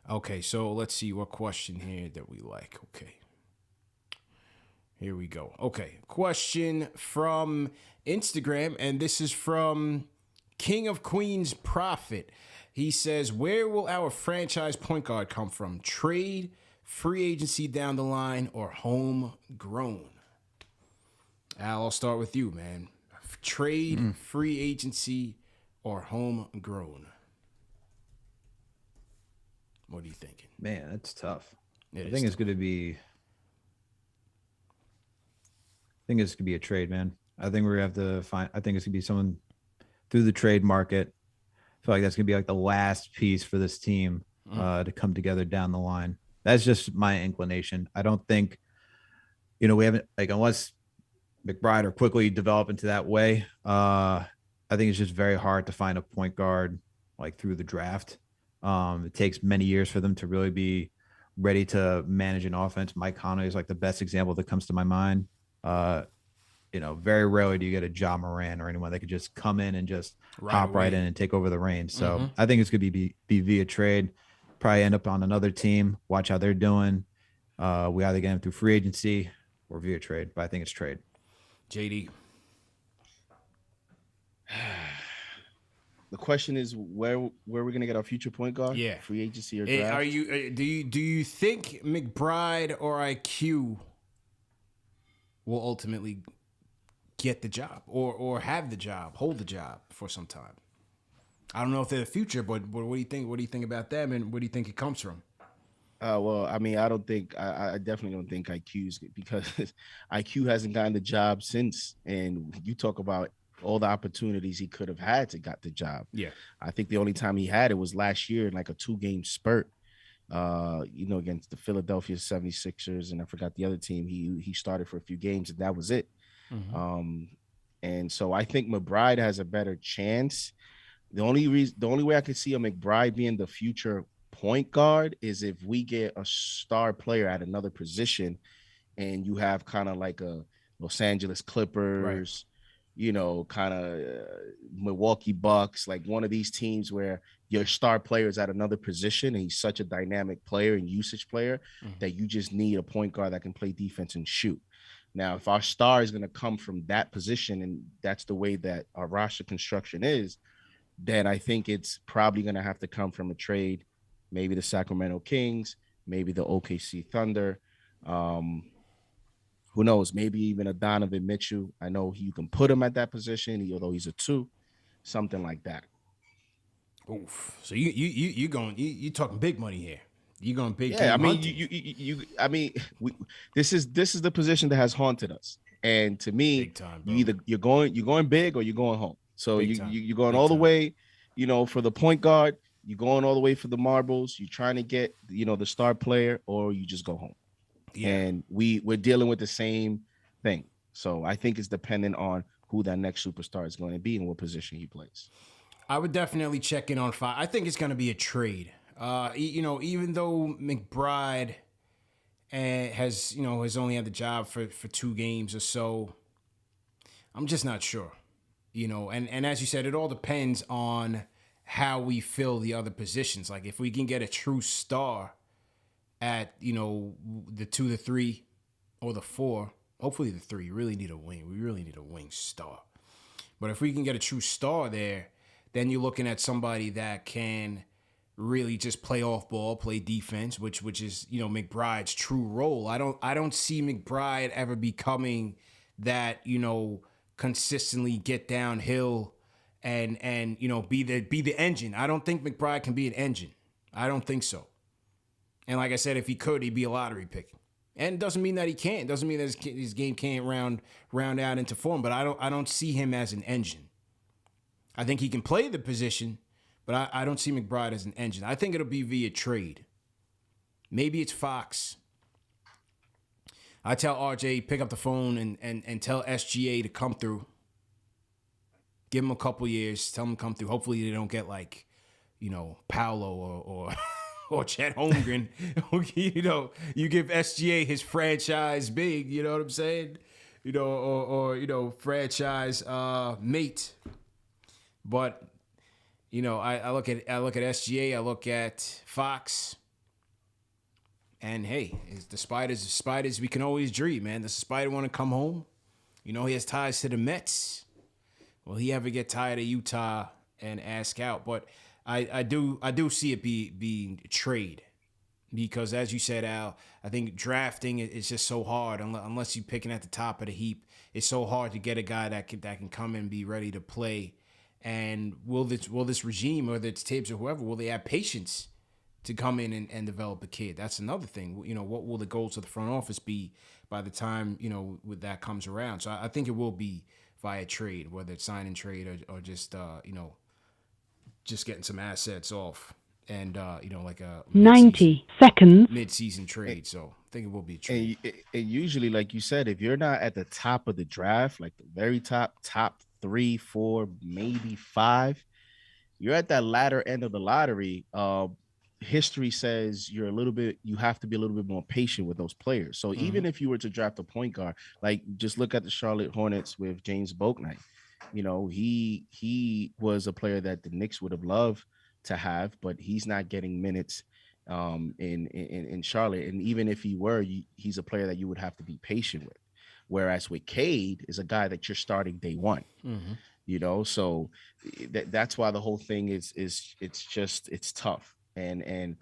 Okay, so let's see what question here that we like. Okay. Here we go. Okay, question from Instagram, and this is from King of Queens Prophet. He says, where will our franchise point guard come from? Trade, free agency down the line, or homegrown? Al, I'll start with you, man. Trade, free agency, or homegrown? What are you thinking? Man, that's tough. I think it's going to be a trade, man. I think we're going to have to find – I think it's going to be someone through the trade market. I feel like that's going to be like the last piece for this team to come together down the line. That's just my inclination. I don't think – we haven't – like unless McBride or quickly develop into that way, I think it's just very hard to find a point guard like through the draft. It takes many years for them to really be ready to manage an offense. Mike Conley is like the best example that comes to my mind. Very rarely do you get a Ja Morant or anyone that could just come in and just hop right in and take over the reins. So I think it's going to be via trade. Probably end up on another team. Watch how they're doing. We either get them through free agency or via trade, but I think it's trade. JD. The question is where we're gonna get our future point guard? Yeah, free agency or draft? Are you do you think McBride or IQ will ultimately get the job or have the job, hold the job for some time? I don't know if they're the future, but what do you think? What do you think about them, and where do you think it comes from? Well, I mean, I definitely don't think IQ's, because IQ hasn't gotten the job since, and you talk about all the opportunities he could have had to got the job. Yeah. I think the only time he had it was last year in like a 2-game spurt, against the Philadelphia 76ers. And I forgot the other team. He started for a few games and that was it. And so I think McBride has a better chance. The only way I could see a McBride being the future point guard is if we get a star player at another position and you have kind of like a Los Angeles Clippers, kind of Milwaukee Bucks, like one of these teams where your star player is at another position and he's such a dynamic player and usage player that you just need a point guard that can play defense and shoot. Now, if our star is going to come from that position and that's the way that our roster construction is, then I think it's probably going to have to come from a trade, maybe the Sacramento Kings, maybe the OKC Thunder. Who knows? Maybe even a Donovan Mitchell. I know you can put him at that position, although he's a 2, something like that. Oof. So you talking big money here. You going big? Yeah, I mean, hunting. this is the position that has haunted us. And to me, Big time, bro. you're going big or you're going home. So Big time. you're going Big all the time. way, for the point guard. You're going all the way for the marbles. You're trying to get the star player, or you just go home. Yeah. And we're dealing with the same thing. So I think it's dependent on who that next superstar is going to be and what position he plays. I would definitely check in on Fox. I think it's going to be a trade. Even though McBride has only had the job for 2 games or so, I'm just not sure. And as you said, it all depends on how we fill the other positions. Like if we can get a true star at the 2, the 3, or the 4. Hopefully the 3. We really need a wing star. But if we can get a true star there, then you're looking at somebody that can really just play off ball, play defense, which is McBride's true role. I don't see McBride ever becoming that consistently get downhill and be the engine. I don't think McBride can be an engine. I don't think so. And like I said, if he could, he'd be a lottery pick. And it doesn't mean that he can't. It doesn't mean that his game can't round out into form. But I don't see him as an engine. I think he can play the position, but I don't see McBride as an engine. I think it'll be via trade. Maybe it's Fox. I tell RJ, pick up the phone and tell SGA to come through. Give him a couple years. Tell him to come through. Hopefully they don't get like, Paolo or Chet Holmgren. You give SGA his franchise big, you know what I'm saying? Or franchise mate. But I look at SGA, I look at Fox, and hey, it's the spiders we can always dream, man. Does the spider want to come home? He has ties to the Mets. Will he ever get tired of Utah and ask out? But I do see it being a trade, because as you said, Al, I think drafting is just so hard unless you're picking at the top of the heap. It's so hard to get a guy that can come and be ready to play. And will this regime, whether it's Thibs or whoever, will they have patience to come in and develop a kid? That's another thing. What will the goals of the front office be by the time that comes around? So I think it will be via trade, whether it's sign and trade or just just getting some assets off and like a 90 seconds mid-season trade. So I think it will be a trade. And usually, like you said, if you're not at the top of the draft, like the very top 3, 4, maybe 5, you're at that latter end of the lottery. History says you have to be a little bit more patient with those players. So even if you were to draft a point guard, like just look at the Charlotte Hornets with James Bouknight. He was a player that the Knicks would have loved to have, but he's not getting minutes in Charlotte. And even if he were, he's a player that you would have to be patient with. Whereas with Cade is a guy that you're starting day one, so that's why the whole thing is it's tough, and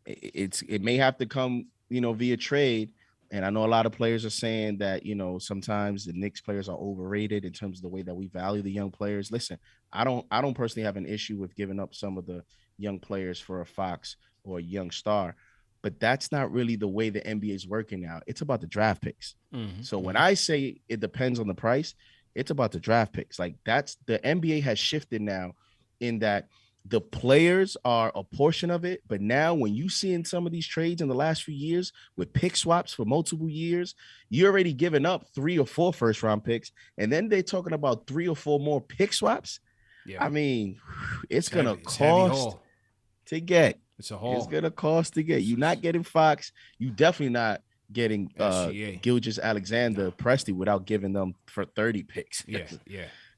it may have to come, via trade. And I know a lot of players are saying that, sometimes the Knicks players are overrated in terms of the way that we value the young players. Listen, I don't personally have an issue with giving up some of the young players for a Fox or a young star. But that's not really the way the NBA is working now. It's about the draft picks. So when I say it depends on the price, it's about the draft picks. Like that's the NBA has shifted now in that the players are a portion of it. But now when you see in some of these trades in the last few years with pick swaps for multiple years, you're already giving up 3 or 4 first round picks. And then they're talking about 3 or 4 more pick swaps. Yeah. I mean, it's going to cost to get. It's going to cost to get. You're not getting Fox. You definitely not getting Gilgeous Alexander, Presti without giving them for 30 picks. Yeah.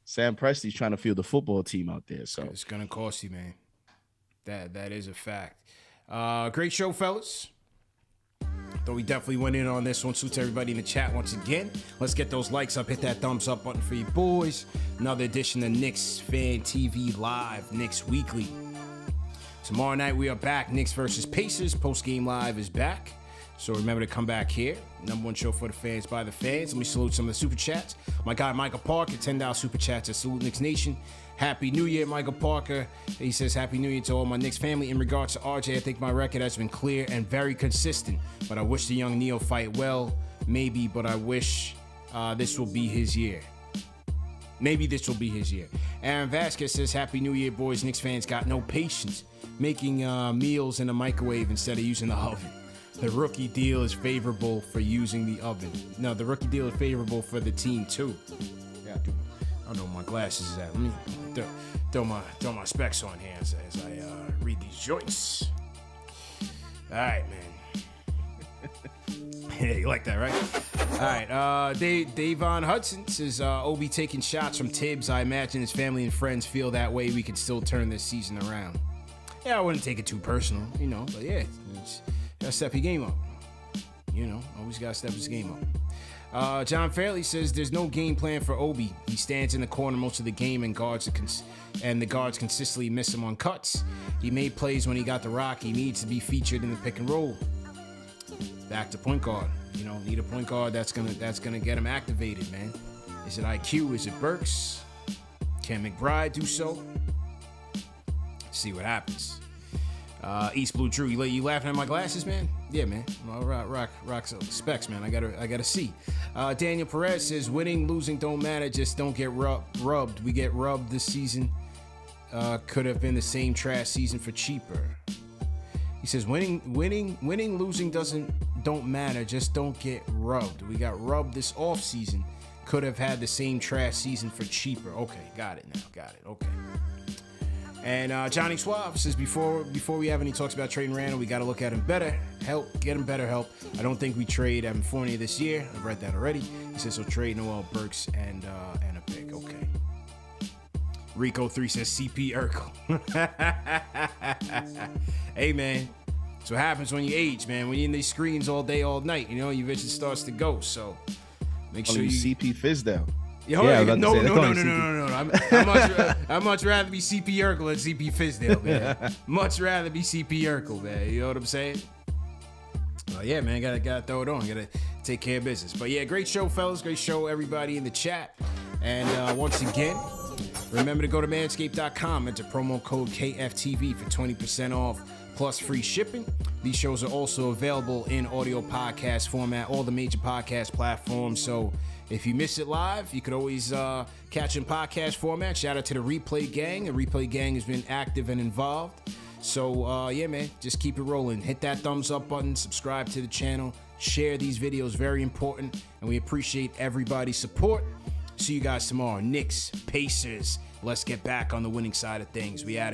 Sam Presti's trying to field the football team out there. So it's going to cost you, man. That is a fact. Great show, fellas. Though we definitely went in on this one. Salute to everybody in the chat once again. Let's get those likes up. Hit that thumbs up button for you boys. Another edition of Knicks Fan TV Live, Knicks Weekly. Tomorrow night we are back. Knicks versus Pacers. Post-game live is back. So remember to come back here. Number one show for the fans by the fans. Let me salute some of the super chats. My guy Michael Parker, $10 super chats at Salute Knicks Nation. Happy New Year, Michael Parker. He says, Happy New Year to all my Knicks family. In regards to RJ, I think my record has been clear and very consistent. But I wish the young neophyte well. Maybe, but I wish this will be his year. Maybe this will be his year. Aaron Vasquez says, Happy New Year, boys. Knicks fans got no patience making meals in a microwave instead of using the oven. The rookie deal is favorable for using the oven. No, the rookie deal is favorable for the team, too. Yeah, I don't know where my glasses is at. Let me throw my specs on here as I read these joints. All right, man. Yeah, you like that, right? All right. Davon Hudson says, Obi taking shots from Thibs. I imagine his family and friends feel that way. We can still turn this season around. Yeah, I wouldn't take it too personal, but yeah, gotta step your game up. Always gotta step his game up. John Fairley says there's no game plan for Obi. He stands in the corner most of the game, and the guards consistently miss him on cuts. He made plays when he got the rock. He needs to be featured in the pick and roll. Back to point guard. Need a point guard that's gonna get him activated, man. Is it IQ? Is it Burks? Can McBride do so? See what happens. East Blue Drew, you laughing at my glasses, man? Yeah, man. Rock specs, man. I gotta see. Daniel Perez says, winning, losing don't matter. Just don't get rubbed. We get rubbed this season. Could have been the same trash season for cheaper. He says, winning, losing don't matter. Just don't get rubbed. We got rubbed this off season. Could have had the same trash season for cheaper. Okay, got it now. Got it. Okay. And Johnny Suave says, before we have any talks about trading Randall, we got to look at him better help, get him better help. I don't think we trade Evan Fournier this year. I've read that already. He says he'll trade Noel Burks and a pick. Okay. Rico 3 says CP Urkel. Hey, man. That's what happens when you age, man. When you're in these screens all day, all night, your vision starts to go. So make sure you CP Fizdale. No. I'd much rather be CP Urkel than CP Fizdale, man. Much rather be CP Urkel, man. You know what I'm saying? Yeah, man, gotta throw it on. Gotta take care of business. But yeah, great show, fellas. Great show, everybody in the chat. And once again, remember to go to manscaped.com, enter promo code KFTV for 20% off plus free shipping. These shows are also available in audio podcast format, all the major podcast platforms. So if you miss it live, you could always catch in podcast format. Shout out to the Replay Gang. The Replay Gang has been active and involved. So, yeah, man, just keep it rolling. Hit that thumbs up button. Subscribe to the channel. Share these videos. Very important. And we appreciate everybody's support. See you guys tomorrow. Knicks, Pacers. Let's get back on the winning side of things. We out.